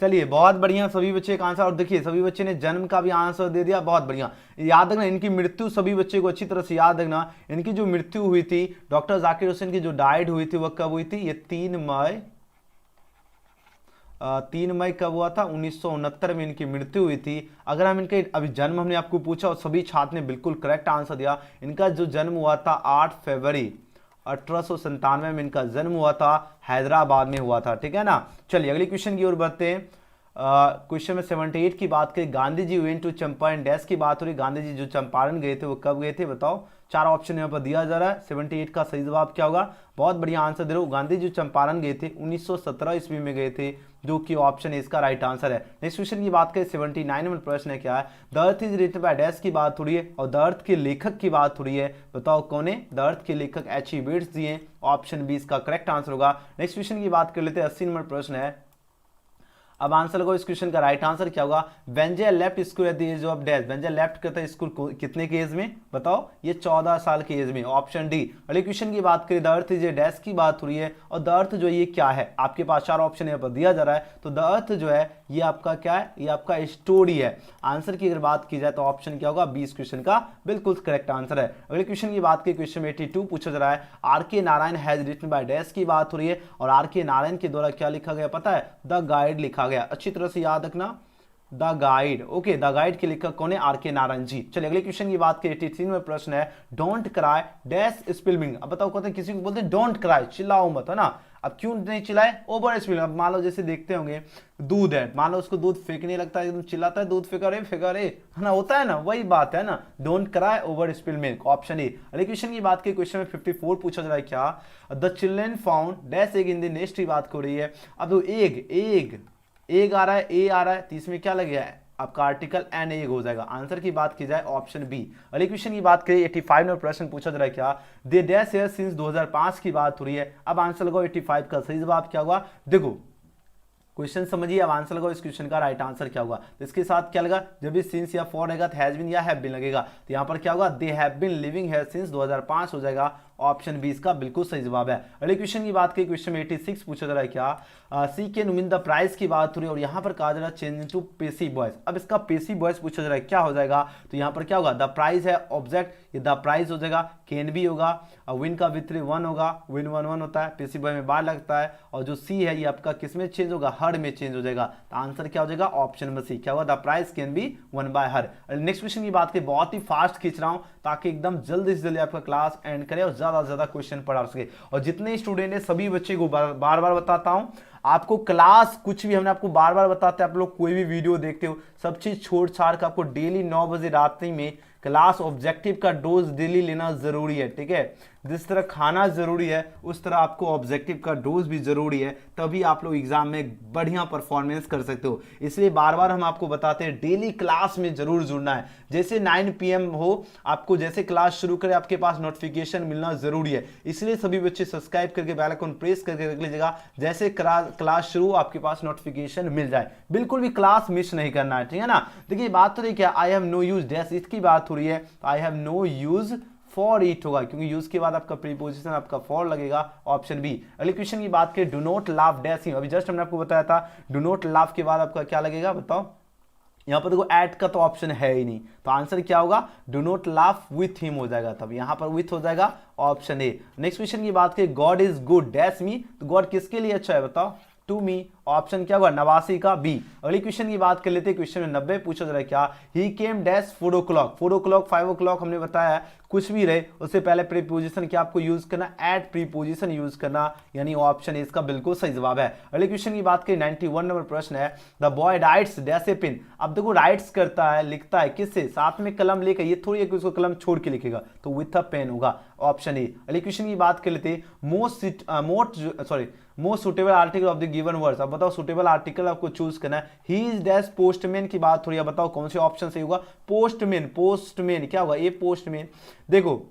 चलिए बहुत बढ़िया, सभी बच्चे का आंसर, और देखिए सभी बच्चे ने जन्म का भी आंसर दे दिया, बहुत बढ़िया। याद रखना इनकी मृत्यु, सभी बच्चे को अच्छी तरह से याद रखना, इनकी जो मृत्यु हुई थी डॉक्टर जाकिर हुसैन की, जो डाइड हुई थी, वह कब हुई थी, ये 3 मई कब हुआ था, 1969 में इनकी मृत्यु हुई थी। अगर हम इनके अभी जन्म हमने आपको पूछा और सभी छात्र ने बिल्कुल करेक्ट आंसर दिया, इनका जो जन्म हुआ था 8 फरवरी 1897 में इनका जन्म हुआ था, हैदराबाद में हुआ था, ठीक है ना। चलिए अगली क्वेश्चन की ओर बढ़ते हैं। क्वेश्चन में 78 की बात करें, Gandhi ji went to Champaran dash की बात हो रही, गांधी जी जो चंपारण गए थे वो कब गए थे, बताओ। 4 ऑप्शन यहाँ पर दिया जा रहा है, 78 का सही जवाब क्या होगा, बहुत बढ़िया आंसर दे रहे हो। गांधी जी चंपारण गए थे 1917 ईस्वी में गए थे, जो कि ऑप्शन है इसका राइट आंसर है। नेक्स्ट क्वेश्चन की बात करें, 79 में प्रश्न है क्या है, the earth is written by dash की बात हो रही है, और द अर्थ के लेखक की बात हो रही है, बताओ कौन है, द अर्थ के लेखक H.G. वेल्स जी हैं। ऑप्शन बी इसका करेक्ट आंसर होगा। नेक्स्ट क्वेश्चन की बात कर लेते हैं, 80 नंबर प्रश्न है, अब आंसर लगाओ, इस क्वेश्चन का राइट आंसर क्या होगा, Wenger left school at the age of dash. Wenger left करता है स्कूल कितने के एज में, बताओ, ये 14 साल के एज में, ऑप्शन डी। अगले क्वेश्चन की बात करें, the earth is a dash की बात हो रही है, और द अर्थ जो ये क्या है, आपके पास 4 ऑप्शन यहाँ पर दिया जा रहा है, तो द अर्थ जो है ये आपका क्या है, ये आपका स्टोरी है। आंसर की अगर बात की जाए तो ऑप्शन क्या होगा, 20 क्वेश्चन का बिल्कुल करेक्ट आंसर है। अगले क्वेश्चन की बात करें, क्वेश्चन 82 पूछा जा रहा है, R.K. Narayan has written by dash की बात हो रही है, और R.K. नारायण के द्वारा क्या लिखा गया पता है, द गाइड लिखा गया, अच्छी तरह से याद रखना, the guide. Okay, the guide के लेखक कौन है, R.K. नारायण जी। चलिए अगले क्वेश्चन की बात करें, 83 में प्रश्न है, डोंट क्राई डैश स्पिलिंग। अब बताओ, कहते हैं किसी को बोलते हैं डोंट क्राई, चिल्लाओ मत, है ना। अब क्यों नहीं चिल्लाए, ओवर स्पिलिंग। अब मान लो जैसे देखते होंगे दूध है, मान लो उसको दूध फेंकने लगता है, एकदम चिल्लाता है, दूध फेंका रे, है ना, होता है ना, वही बात है ना, don't cry over spill milk, option A. अगले क्वेश्चन की बात करें, क्वेश्चन में 54 पूछा जा रहा है क्या, the children found dash egg in the nest की बात हो रही है। अब तो एग आ रहा है, ए आ रहा है, तो इसमें क्या लग गया है, आपका आर्टिकल एन एग हो जाएगा। आंसर की बात की जाए ऑप्शन बी। अगले क्वेश्चन की बात करें, 85 में प्रश्न पूछा जा रहा है क्या, दे डैश ईयर सिंस 2005 की बात हो रही है। अब आंसर लगाओ, 85 का सही जवाब क्या होगा, देखो क्वेश्चन समझिए, अब आंसर लगाओ इस क्वेश्चन का राइट आंसर क्या होगा। तो इसके साथ क्या लगा, जब भी सिंस या फॉर रहेगा तो हैज बीन या हैव बीन लगेगा, तो यहाँ पर क्या होगा, they have been living here since 2005 हो जाएगा। ऑप्शन बी इसका बिल्कुल सही जवाब है। अगले क्वेश्चन की बात करें, क्वेश्चन 86 पूछा जा रहा है क्या, सी कैन विन द प्राइज की बात हो रही है और यहाँ पर कहा जा रहा है चेंज इनटू पेसिव वॉइस। अब इसका पेसिव वॉइस पूछा जा रहा है, क्या हो जाएगा, तो यहाँ पर क्या होगा, द प्राइज है ऑब्जेक्ट, ये द प्राइज हो जाएगा, कैन भी होगा, विन का विथ 1 होगा, विन 1 1 होता है, पेसिव वॉइस में बार लगता है, और जो सी है ये आपका किस में चेंज होगा, हर में चेंज हो जाएगा। तो आंसर क्या हो जाएगा, ऑप्शन में सी, क्या होगा, the price can be one by her. Next question की बात करें, बहुत ही फास्ट खींच रहा हूं ताकि एकदम जल्दी से जल्दी आपका क्लास एंड करे और ज्यादा से ज्यादा क्वेश्चन पढ़ा सके। और जितने स्टूडेंट है सभी बच्चे को बार बार बताता हूं, आपको क्लास कुछ भी हमने आपको बार बार बताते हैं, आप लोग कोई भी वीडियो देखते हो सब चीज छोड़ छाड़ कर आपको डेली 9 बजे रात में क्लास ऑब्जेक्टिव का डोज डेली लेना जरूरी है, ठीक है। जिस तरह खाना जरूरी है उस तरह आपको ऑब्जेक्टिव का डोज भी जरूरी है, तभी आप लोग एग्जाम में बढ़िया परफॉर्मेंस कर सकते हो। इसलिए बार बार हम आपको बताते हैं डेली क्लास में जरूर जुड़ना है। जैसे 9 PM हो, आपको जैसे क्लास शुरू करे आपके पास नोटिफिकेशन मिलना जरूरी है। इसलिए सभी बच्चे सब्सक्राइब करके बेल आइकन प्रेस करके रख लीजिएगा, जैसे क्लास शुरू आपके पास नोटिफिकेशन मिल जाए। बिल्कुल भी क्लास मिस नहीं करना है, ठीक है ना। देखिए बात तो रही क्या, I have no use dash, इसकी बात हो रही है, I have no use for it होगा, क्योंकि यूज के बाद आपका प्रीपोजिशन आपका फॉर लगेगा, ऑप्शन बी। अगले क्वेश्चन की बात करें, do not laugh dash him, अभी जस्ट हमने आपको बताया था डू नॉट लाफ के बाद आपका क्या लगेगा, बताओ। यहां पर देखो ऐड का तो ऑप्शन है ही नहीं, तो आंसर क्या होगा, do not laugh with him हो जाएगा, तब यहां पर विथ हो जाएगा, ऑप्शन ए। नेक्स्ट क्वेश्चन की बात करें, गॉड इज गुड डैश मी, तो गॉड किसके लिए अच्छा है बताओ, टू मी, ऑप्शन क्या होगा, 89 का बी। अगली क्वेश्चन की बात कर लेते हैं, क्वेश्चन में 90 पूछा जा रहा है क्या, ही केम डैश 4 o'clock, 4 o'clock 5 o'clock हमने बताया कुछ भी रहे उससे पहले प्रीपोजिशन क्या आपको यूज करना, एट प्रीपोजिशन यूज करना, यानी ऑप्शन इसका बिल्कुल सही जवाब है। अगले क्वेश्चन की बात करें, 91 नंबर प्रश्न है, the boy writes dash a pen, अब देखो राइट्स करता है, लिखता है किससे, साथ में कलम लेकर, ये थोड़ी है कि उसको कलम छोड़ के लिखेगा, तो विथ अ पेन होगा, ऑप्शन ए। अगले क्वेश्चन की बात कर लेते, most suitable article of the given words, अब बताओ सुटेबल आर्टिकल आपको चूज करना है, ही इज डैश पोस्टमैन की बात हो रही है, बताओ कौन से ऑप्शन से होगा, पोस्टमैन, पोस्टमैन क्या होगा, ये पोस्टमैन। देखो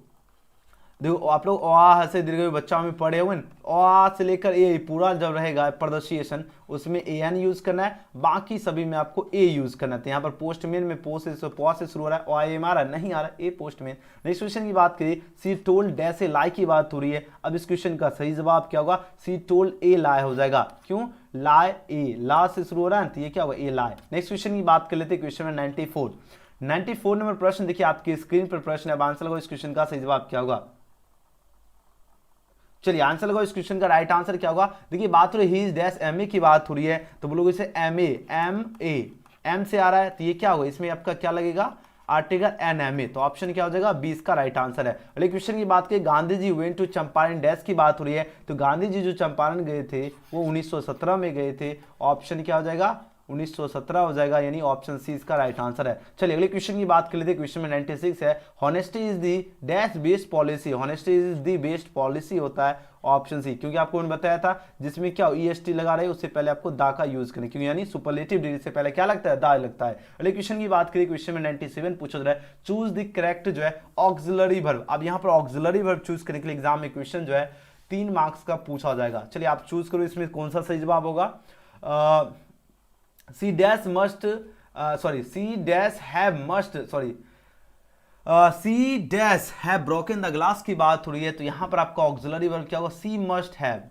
आप लोग अ से दीर्घ बच्चा में पढ़े हुए, अ से लेकर ए पूरा जब रहेगा प्रदर्शिएशन उसमें ए एन यूज करना है, बाकी सभी में आपको ए यूज करना है। यहाँ पर पोस्टमैन में पो से शुरू हो रहा है, ओ एम आ रहा है, नहीं आ रहा है, ए पोस्टमैन। नेक्स्ट क्वेश्चन की बात करिए, सी टोल्ड डैश ए लाई की बात हो रही है, अब इस क्वेश्चन का सही जवाब क्या होगा, सी टोल्ड ए लाई हो जाएगा, क्यों, लाई ए, ला से शुरू हो रहा है, तो ये क्या होगा, ए लाई। नेक्स्ट क्वेश्चन की बात कर लेते हैं, क्वेश्चन में 94 नंबर प्रश्न देखिए आपकी स्क्रीन पर प्रश्न है, अब आंसर लगाओ इस क्वेश्चन का सही जवाब क्या होगा। चलिए आंसर लगाओ इस क्वेश्चन का राइट आंसर क्या होगा। देखिए बात हो रही है ही इज डैश एमए की बात हो रही है, तो बोलोगे इसे एमए, एम से आ रहा है, तो ये क्या होगा, इसमें आपका क्या लगेगा, आर्टिकल एनएमए, तो ऑप्शन क्या हो जाएगा, 20 का राइट आंसर है। अगले क्वेश्चन की बात करें, Gandhi ji went to Champaran dash की बात हो रही है, तो गांधी जी जो चंपारण गए थे वो 1917 में गए थे, ऑप्शन क्या हो जाएगा, 1917 हो जाएगा, यानी ऑप्शन सी इसका राइट आंसर है। चलिए अगले क्वेश्चन की बात कर लेते हैं, क्वेश्चन में 96 है, honesty is the dash based policy, honesty is the based policy होता है, ऑप्शन सी, क्योंकि आपको मैंने बताया था जिसमें क्या ईएसटी लगा रहे उससे पहले आपको दा का यूज करें, क्योंकि यानी सुपरलेटिव डिग्री से पहले क्या लगता है, दा लगता है। अगले क्वेश्चन की बात करें, क्वेश्चन में 97 पूछा जा रहा है, चूज द करेक्ट जो है ऑक्सिलरी वर्ब, अब यहाँ पर ऑक्सिलरी वर्ब चूज करने के लिए एग्जाम में क्वेश्चन जो है 3 मार्क्स का पूछा जाएगा। चलिए आप चूज करो इसमें कौन सा सही जवाब होगा। She dash must she dash have must she dash have broken the glass की बात हो रही है, तो यहां पर आपका ऑक्सिलरी वर्ब क्या होगा, सी मस्ट हैव,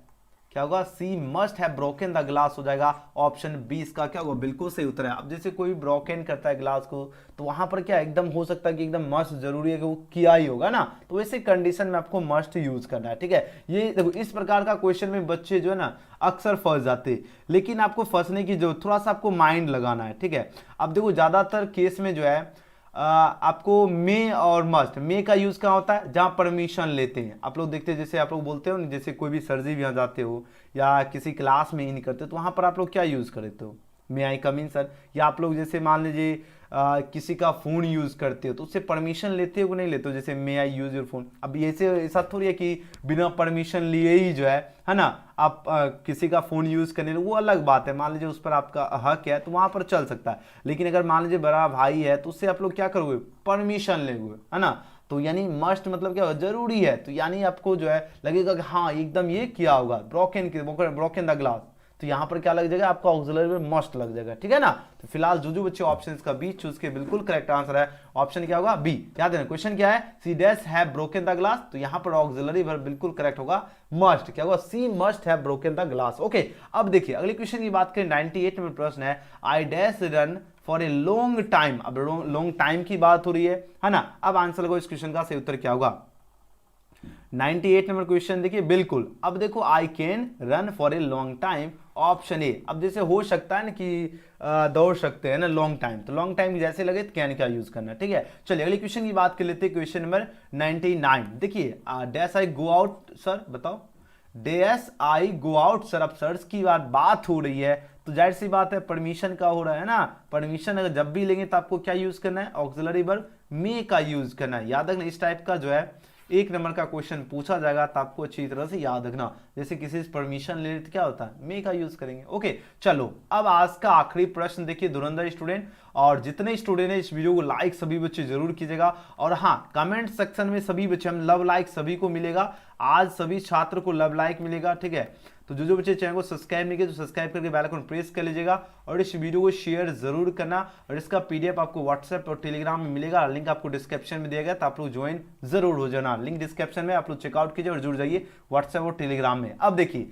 क्या होगा, she must have broken the glass हो जाएगा, ऑप्शन 20 का क्या होगा, बिल्कुल सही उत्तर है। अब जैसे कोई ब्रोकन करता है ग्लास को, तो वहां पर क्या एकदम हो सकता है कि एकदम मस्ट जरूरी है कि वो किया ही होगा ना, तो वैसे कंडीशन में आपको मस्ट यूज करना है, ठीक है। ये देखो इस प्रकार का क्वेश्चन में बच्चे जो है ना अक्सर फंस जाते हैं, लेकिन आपको फंसने की जरूरत, थोड़ा सा आपको माइंड लगाना है, ठीक है। अब देखो ज्यादातर केस में जो है आपको मे और मस्ट, मे का यूज कहाँ होता है, जहां परमिशन लेते हैं। आप लोग देखते हैं जैसे आप लोग बोलते हो ना, जैसे कोई भी सर्जी भी यहाँ जाते हो या किसी क्लास में ही नहीं करते, तो वहां पर आप लोग क्या यूज करते हो, मे आई कम इन सर, या आप लोग जैसे मान लीजिए किसी का फोन यूज करते हो तो उससे परमिशन लेते हो कि नहीं लेते हो, जैसे मे आई यूज योर फोन। अब ऐसा थोड़ी है कि बिना परमिशन लिए ही जो है ना आप किसी का फोन यूज करने, वो अलग बात है, मान लीजिए उस पर आपका हक है तो वहां पर चल सकता है। लेकिन अगर मान लीजिए बड़ा भाई है तो उससे आप लोग क्या करोगे, परमिशन लेंगे, है ना। तो यानी मस्ट मतलब क्या होगा, जरूरी है, तो यानी आपको जो है लगेगा कि हाँ एकदम ये किया होगा, ब्रोकन द ग्लास, तो यहाँ पर क्या लग जाएगा आपका ऑक्सिलरी वर्ब मस्ट लग जाएगा, ठीक है ना। तो फिलहाल जो बच्चे ऑप्शन का बी चूज के बिल्कुल करेक्ट आंसर है, ऑप्शन क्या होगा बी। याद देना क्वेश्चन क्या है, she dash have broken the glass, तो यहाँ पर ऑक्सिलरी वर्ब बिल्कुल करेक्ट होगा मस्ट, क्या होगा she must have broken the glass. Okay, अब देखिए अगले क्वेश्चन की बात करें, 98 नंबर प्रश्न है, I dash run for a long time. अब लॉन्ग टाइम की बात हो रही है ना। अब आंसर लगो इस क्वेश्चन का सही उत्तर क्या होगा। 98 नंबर क्वेश्चन देखिए बिल्कुल। अब देखो I can run for a long time, option A. अब जैसे हो सकता है ना कि दौड़ सकते हैं ना लॉन्ग टाइम, तो लॉन्ग टाइम जैसे लगे तो कैन क्या यूज करना, ठीक है। चलिए अगले क्वेश्चन की बात कर लेते हैं, क्वेश्चन नंबर 99। देखिए dash I go out sir, बताओ dash I go out sir. अब सर्च की बात हो रही है तो जाहिर सी बात है परमिशन का हो रहा है ना। परमिशन अगर जब भी लेंगे तो आपको क्या यूज करना है, ऑक्सिलरी वर्ब मे का यूज करना है। याद रखना इस टाइप का जो है एक नंबर का क्वेश्चन पूछा जाएगा तो आपको अच्छी तरह से याद रखना। जैसे किसी से परमिशन ले तो क्या होता है, मे का यूज करेंगे। ओके चलो अब आज का आखिरी प्रश्न देखिए धुरंधर स्टूडेंट, और जितने स्टूडेंट हैं इस वीडियो को लाइक सभी बच्चे जरूर कीजिएगा, और हाँ कमेंट सेक्शन में सभी बच्चे हम लव लाइक सभी को मिलेगा, आज सभी छात्र को लव लाइक मिलेगा, ठीक है। तो जो बच्चे चैनल को सब्सक्राइब नहीं किए तो सब्सक्राइब करके बेल आइकन प्रेस कर लीजिएगा, और इस वीडियो को शेयर जरूर करना, और इसका पीडीएफ आपको व्हाट्सएप और टेलीग्राम में मिलेगा, लिंक आपको डिस्क्रिप्शन में दिया गया, तो आप लोग ज्वाइन जरूर हो जाना। लिंक डिस्क्रिप्शन में आप लोग चेकआउट कीजिए और जुड़ जाइए व्हाट्सएप और टेलीग्राम में। अब देखिए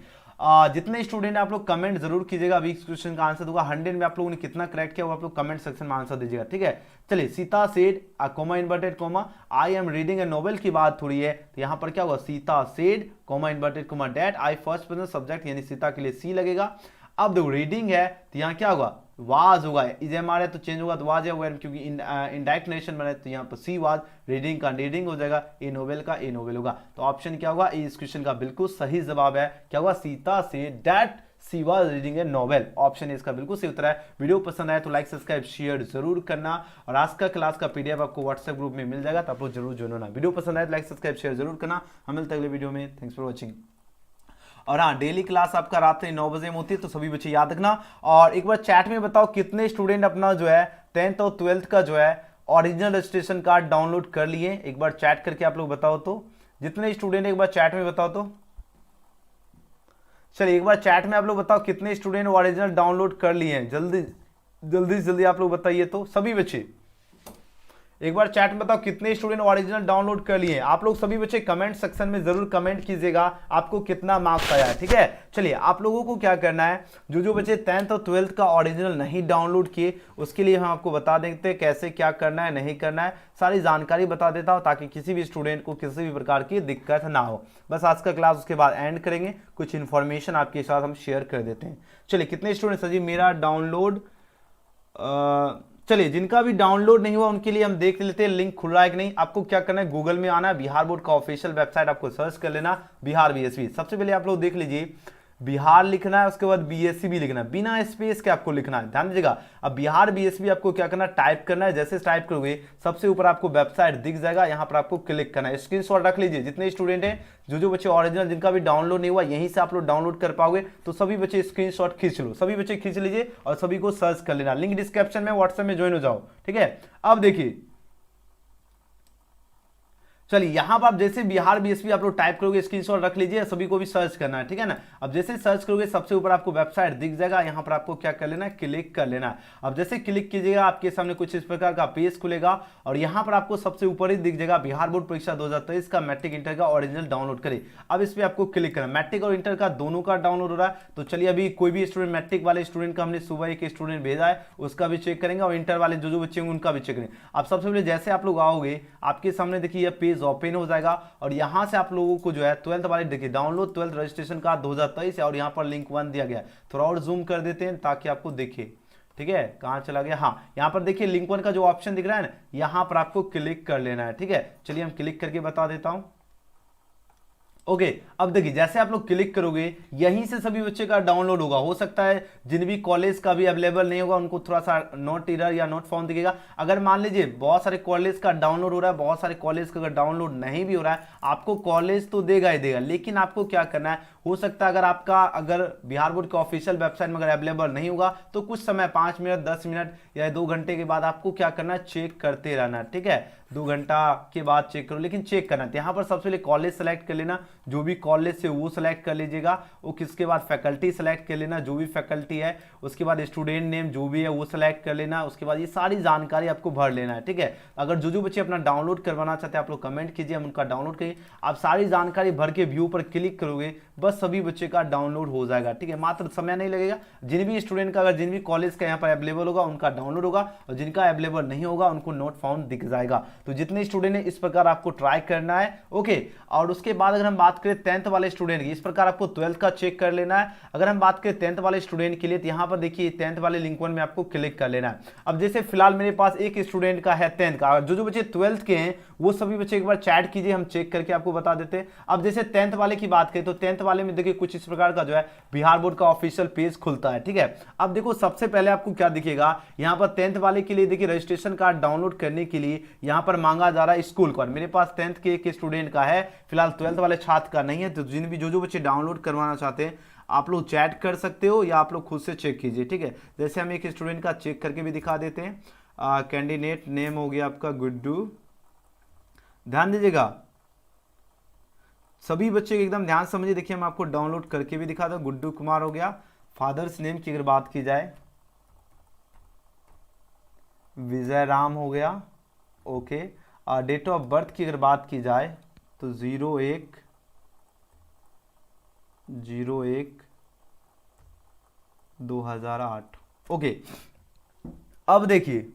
जितने स्टूडेंट आप लोग कमेंट जरूर कीजिएगा, अभी इस क्वेश्चन का आंसर दूंगा 100 में आप लोगों ने कितना करेक्ट किया वो आप लोग कमेंट सेक्शन में आंसर दीजिएगा, ठीक है। चलिए Sita said comma inverted coma I am reading A novel की बात हो रही है, तो यहाँ पर क्या होगा Sita said comma inverted comma that I first person subject यानी सीता के लिए सी लगेगा। अब देखो रीडिंग है तो यहाँ क्या होगा वाज होगा, इज एम आर है तो चेंज होगा तो वाज या वेयर, क्योंकि इनडायरेक्ट नेशन बने तो यहाँ पर सी वाज, रीडिंग का रीडिंग हो जाएगा, ए नोवेल का ए नोवेल होगा। तो ऑप्शन क्या होगा, इस क्वेश्चन का बिल्कुल सही जवाब है क्या होगा Sita say that she was reading A novel, option इसका बिल्कुल सही उत्तर है। वीडियो पसंद आए तो लाइक सब्सक्राइब शेयर जरूर करना, और आज का क्लास का पीडीएफ आपको व्हाट्सएप ग्रुप में मिल जाएगा, तो आप लोग जरूर ज्वाइन होना। वीडियो पसंद आए तो लाइक सब्सक्राइब शेयर जरूर करना। हम मिलते हैं अगले वीडियो में, थैंक्स फॉर वॉचिंग। और हाँ डेली क्लास आपका रात्रि 9 बजे में होती है, तो सभी बच्चे याद रखना। और एक बार चैट में बताओ कितने स्टूडेंट अपना जो है 10th और 12th का जो है ओरिजिनल रजिस्ट्रेशन कार्ड डाउनलोड कर लिए, एक बार चैट करके आप लोग बताओ तो, जितने स्टूडेंट एक बार चैट में बताओ तो। चलिए एक बार चैट में आप लोग बताओ कितने स्टूडेंट ओरिजिनल डाउनलोड कर लिए हैं, जल्दी जल्दी जल्दी आप लोग बताइए तो सभी बच्चे। एक बार चैट में बताओ कितने स्टूडेंट ओरिजिनल डाउनलोड कर लिए। आप लोग सभी बच्चे कमेंट सेक्शन में जरूर कमेंट कीजिएगा आपको कितना मार्क्स आया है, ठीक है। चलिए आप लोगों को क्या करना है, जो बच्चे 10th और 12th का ओरिजिनल नहीं डाउनलोड किए उसके लिए हम आपको बता देते हैं कैसे क्या करना है नहीं करना है, सारी जानकारी बता देता हूं ताकि किसी भी स्टूडेंट को किसी भी प्रकार की दिक्कत ना हो। बस आज का क्लास उसके बाद एंड करेंगे, कुछ इन्फॉर्मेशन आपके साथ हम शेयर कर देते हैं। चलिए कितने स्टूडेंट सर जी मेरा डाउनलोड, चलिए जिनका भी डाउनलोड नहीं हुआ उनके लिए हम देख लेते हैं लिंक खुल रहा है कि नहीं। आपको क्या करना है, गूगल में आना है, बिहार बोर्ड का ऑफिशियल वेबसाइट आपको सर्च कर लेना, बिहार बीएसवी। सबसे पहले आप लोग देख लीजिए बिहार लिखना है, उसके बाद बीएससी भी लिखना है, बिना स्पेस के आपको लिखना है, ध्यान दीजिएगा। अब बिहार बीएससी आपको क्या करना है, टाइप करना है। जैसे टाइप करोगे सबसे ऊपर आपको वेबसाइट दिख जाएगा, यहाँ पर आपको क्लिक करना है। स्क्रीनशॉट रख लीजिए, जितने स्टूडेंट हैं जो बच्चे ओरिजिनल जिनका भी डाउनलोड नहीं हुआ यहीं से आप लोग डाउनलोड कर पाओगे, तो सभी बच्चे स्क्रीनशॉट खींच लो, सभी बच्चे खींच लीजिए और सभी को सर्च कर लेना। लिंक डिस्क्रिप्शन में व्हाट्सएप में ज्वाइन हो जाओ, ठीक है। अब देखिए चलिए यहां पर आप जैसे बिहार बीएसपी आप लोग टाइप करोगे, स्क्रीनशॉट रख लीजिए, सभी को भी सर्च करना है, ठीक है ना। अब जैसे सर्च करोगे सबसे ऊपर आपको वेबसाइट दिख जाएगा, यहां पर आपको क्या कर लेना है, क्लिक कर लेना है। अब जैसे क्लिक कीजिएगा आपके सामने कुछ इस प्रकार का पेज खुलेगा, और यहां पर आपको सबसे ऊपर ही दिख जाएगा बिहार बोर्ड परीक्षा 2023 का मैट्रिक इंटर का ओरिजिनल डाउनलोड करें। अब इस पर आपको क्लिक करना, मैट्रिक और इंटर का दोनों का डाउनलोड हो रहा है। तो चलिए अभी कोई भी स्टूडेंट, मैट्रिक वाले स्टूडेंट का हमने सुबह एक स्टूडेंट भेजा है उसका भी चेक करेंगे, और इंटर वाले जो बच्चे होंगे उनका भी चेक करेंगे। अब सबसे पहले जैसे आप लोग आओगे आपके सामने देखिए यह पेज ओपन हो जाएगा, और यहां से आप लोगों को जो है 12th वाले देखिए डाउनलोड 12th रजिस्ट्रेशन कार्ड 2023 है, और यहां पर लिंक 1 दिया गया है। थोड़ा और जूम कर देते हैं ताकि आपको दिखे, ठीक है। कहां चला गया, हाँ यहां पर देखिए लिंक 1 का जो ऑप्शन दिख रहा है ना, यहां पर आपको क्लिक कर लेना है, ठीक है। चलिए हम क्लिक करके बता देता हूं। ओके अब देखिए जैसे आप लोग क्लिक करोगे यहीं से सभी बच्चे का डाउनलोड होगा। हो सकता है जिन भी कॉलेज का भी अवेलेबल नहीं होगा उनको थोड़ा सा नोट एरर या नोट फाउंड दिखेगा। अगर मान लीजिए बहुत सारे कॉलेज का डाउनलोड हो रहा है, बहुत सारे कॉलेज का अगर डाउनलोड नहीं भी हो रहा है, आपको कॉलेज तो देगा ही देगा, लेकिन आपको क्या करना है, हो सकता है अगर बिहार बोर्ड के ऑफिशियल वेबसाइट में अगर अवेलेबल नहीं होगा तो कुछ समय 5 मिनट 10 मिनट या 2 घंटे के बाद आपको क्या करना है, चेक करते रहना, ठीक है। 2 घंटा के बाद चेक करो, लेकिन चेक करना है। यहाँ पर सबसे पहले कॉलेज सेलेक्ट कर लेना जो भी कॉलेज से वो सेलेक्ट कर लीजिएगा। वो किसके बाद फैकल्टी सेलेक्ट कर लेना, जो भी फैकल्टी है। उसके बाद स्टूडेंट नेम जो भी है वो सेलेक्ट कर लेना। उसके बाद ये सारी जानकारी आपको भर लेना है, ठीक है। अगर जो बच्चे अपना डाउनलोड करवाना चाहते हैं आप लोग कमेंट कीजिए, हम उनका डाउनलोड करिए। आप सारी जानकारी भर के व्यू पर क्लिक करोगे, बस सभी बच्चे का डाउनलोड हो जाएगा, ठीक है। मात्र समय नहीं लगेगा। जिन भी स्टूडेंट का, अगर जिन भी कॉलेज का यहाँ पर अवेलेबल होगा उनका डाउनलोड होगा, और जिनका अवेलेबल नहीं होगा उनको नोट फाउंड दिख जाएगा। तो जितने स्टूडेंट है इस प्रकार आपको ट्राई करना है, ओके। और उसके बाद अगर हम बात करें 10th वाले स्टूडेंट की, इस प्रकार आपको 12th का चेक कर लेना है। अगर हम बात करें 10th वाले स्टूडेंट के लिए, तो यहाँ पर देखिए 10th वाले लिंक वन में आपको क्लिक कर लेना है। अब जैसे फिलहाल मेरे पास एक स्टूडेंट का है 10th का, जो बच्चे 12th के हैं वो सभी बच्चे एक बार चैट कीजिए, हम चेक करके आपको बता देते हैं। अब जैसे 10th वाले की बात करें तो 10th वाले में देखिए कुछ इस प्रकार का जो है बिहार बोर्ड का ऑफिशियल पेज खुलता है, ठीक है। अब देखो सबसे पहले आपको क्या दिखेगा, यहाँ पर 10th वाले के लिए देखिए रजिस्ट्रेशन कार्ड डाउनलोड करने के लिए यहाँ पर मांगा जा रहा है स्कूल कार्ड। मेरे पास 10th के एक स्टूडेंट का है, फिलहाल 12th वाले छात्र का नहीं है। तो जिन भी जो बच्चे डाउनलोड करवाना चाहते हैं आप लोग चैट कर सकते हो या आप लोग खुद से चेक कीजिए, ठीक है। जैसे हम एक स्टूडेंट का चेक करके भी दिखा देते हैं। कैंडिडेट नेम हो गया आपका गुड्डू, ध्यान दीजिएगा सभी बच्चे एकदम ध्यान समझिए। देखिए हम आपको डाउनलोड करके भी दिखा दो, गुड्डू कुमार हो गया। फादर्स नेम की अगर बात की जाए विजय राम हो गया, ओके। डेट ऑफ बर्थ की अगर बात की जाए तो 01/01/2008, ओके। अब देखिए,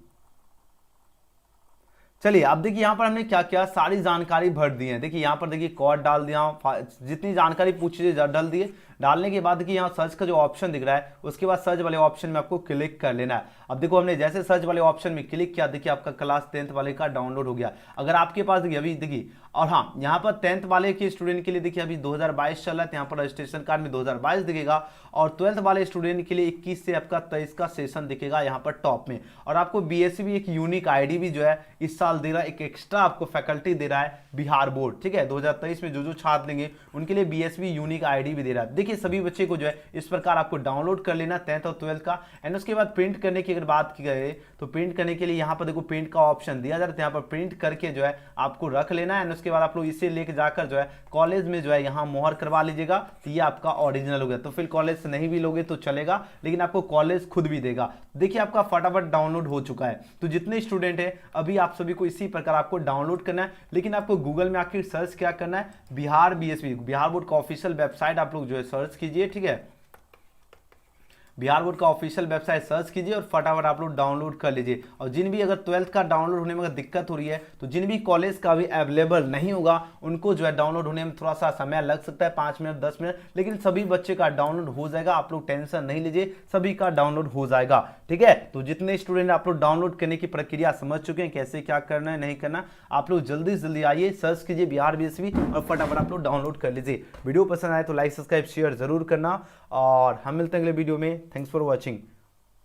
चलिए अब देखिए यहाँ पर हमने क्या क्या सारी जानकारी भर दी है। देखिए यहाँ पर देखिए कोड डाल दिया, जितनी जानकारी पूछी डाल दिए। डालने के बाद देखिए यहाँ सर्च का जो ऑप्शन दिख रहा है उसके बाद सर्च वाले ऑप्शन में आपको क्लिक कर लेना है। अब देखो हमने जैसे सर्च वाले ऑप्शन में क्लिक किया, देखिए आपका क्लास 10th वाले का डाउनलोड हो गया। अगर आपके पास देखिए अभी देखिए, और हाँ यहाँ पर 10th वाले के स्टूडेंट के लिए देखिए अभी 2022 चल रहा है, यहाँ पर रजिस्ट्रेशन कार्ड में 2022 दिखेगा। और 12th वाले स्टूडेंट के लिए 21 से आपका 23 का सेशन दिखेगा यहाँ पर टॉप में। और आपको बीएससी भी एक यूनिक आईडी भी जो है इस साल दे रहा है, एक एक्स्ट्रा आपको फैकल्टी दे रहा है बिहार बोर्ड, ठीक है। 2023 में जो छात्र लेंगे उनके लिए बीएससी यूनिक आईडी भी दे रहा है। देखिए सभी बच्चे को जो है इस प्रकार आपको डाउनलोड कर लेना 10th और 12th का। एंड उसके बाद प्रिंट करने की अगर बात की जाए तो प्रिंट करने के लिए यहाँ पर देखो प्रिंट का ऑप्शन दिया जा रहा है, यहाँ पर प्रिंट करके जो है आपको रख लेना है। एंड उसके बाद आप लोग इसे लेके जाकर जो है कॉलेज में जो है यहाँ मोहर करवा लीजिएगा, तो ये आपका ओरिजिनल हो गया। तो फिर कॉलेज से नहीं भी लोगे तो चलेगा, लेकिन आपको कॉलेज खुद भी देगा। देखिए आपका फटाफट डाउनलोड हो चुका है। तो जितने स्टूडेंट है अभी आप सभी को इसी प्रकार आपको डाउनलोड करना है। लेकिन आपको गूगल में आखिर सर्च क्या करना है, बिहार बीएसवी, बिहार बोर्ड का ऑफिशियल वेबसाइट आप लोग जो है सर्च कीजिए, ठीक है। बिहार बोर्ड का ऑफिशियल वेबसाइट सर्च कीजिए और फटाफट आप लोग डाउनलोड कर लीजिए। और जिन भी अगर 12th का डाउनलोड होने में अगर दिक्कत हो रही है तो जिन भी कॉलेज का भी अवेलेबल नहीं होगा उनको जो है डाउनलोड होने में थोड़ा सा समय लग सकता है, 5 मिनट 10 मिनट, लेकिन सभी बच्चे का डाउनलोड हो जाएगा। आप लोग टेंशन नहीं लीजिए, सभी का डाउनलोड हो जाएगा, ठीक है। तो जितने स्टूडेंट आप लोग डाउनलोड करने की प्रक्रिया समझ चुके हैं, कैसे क्या करना है नहीं करना, आप लोग जल्दी से जल्दी आइए, सर्च कीजिए बिहार बीएसवी और फटाफट आप लोग डाउनलोड कर लीजिए। वीडियो पसंद आए तो लाइक सब्सक्राइब शेयर जरूर करना और हम मिलते हैं अगले वीडियो में। Thanks for watching.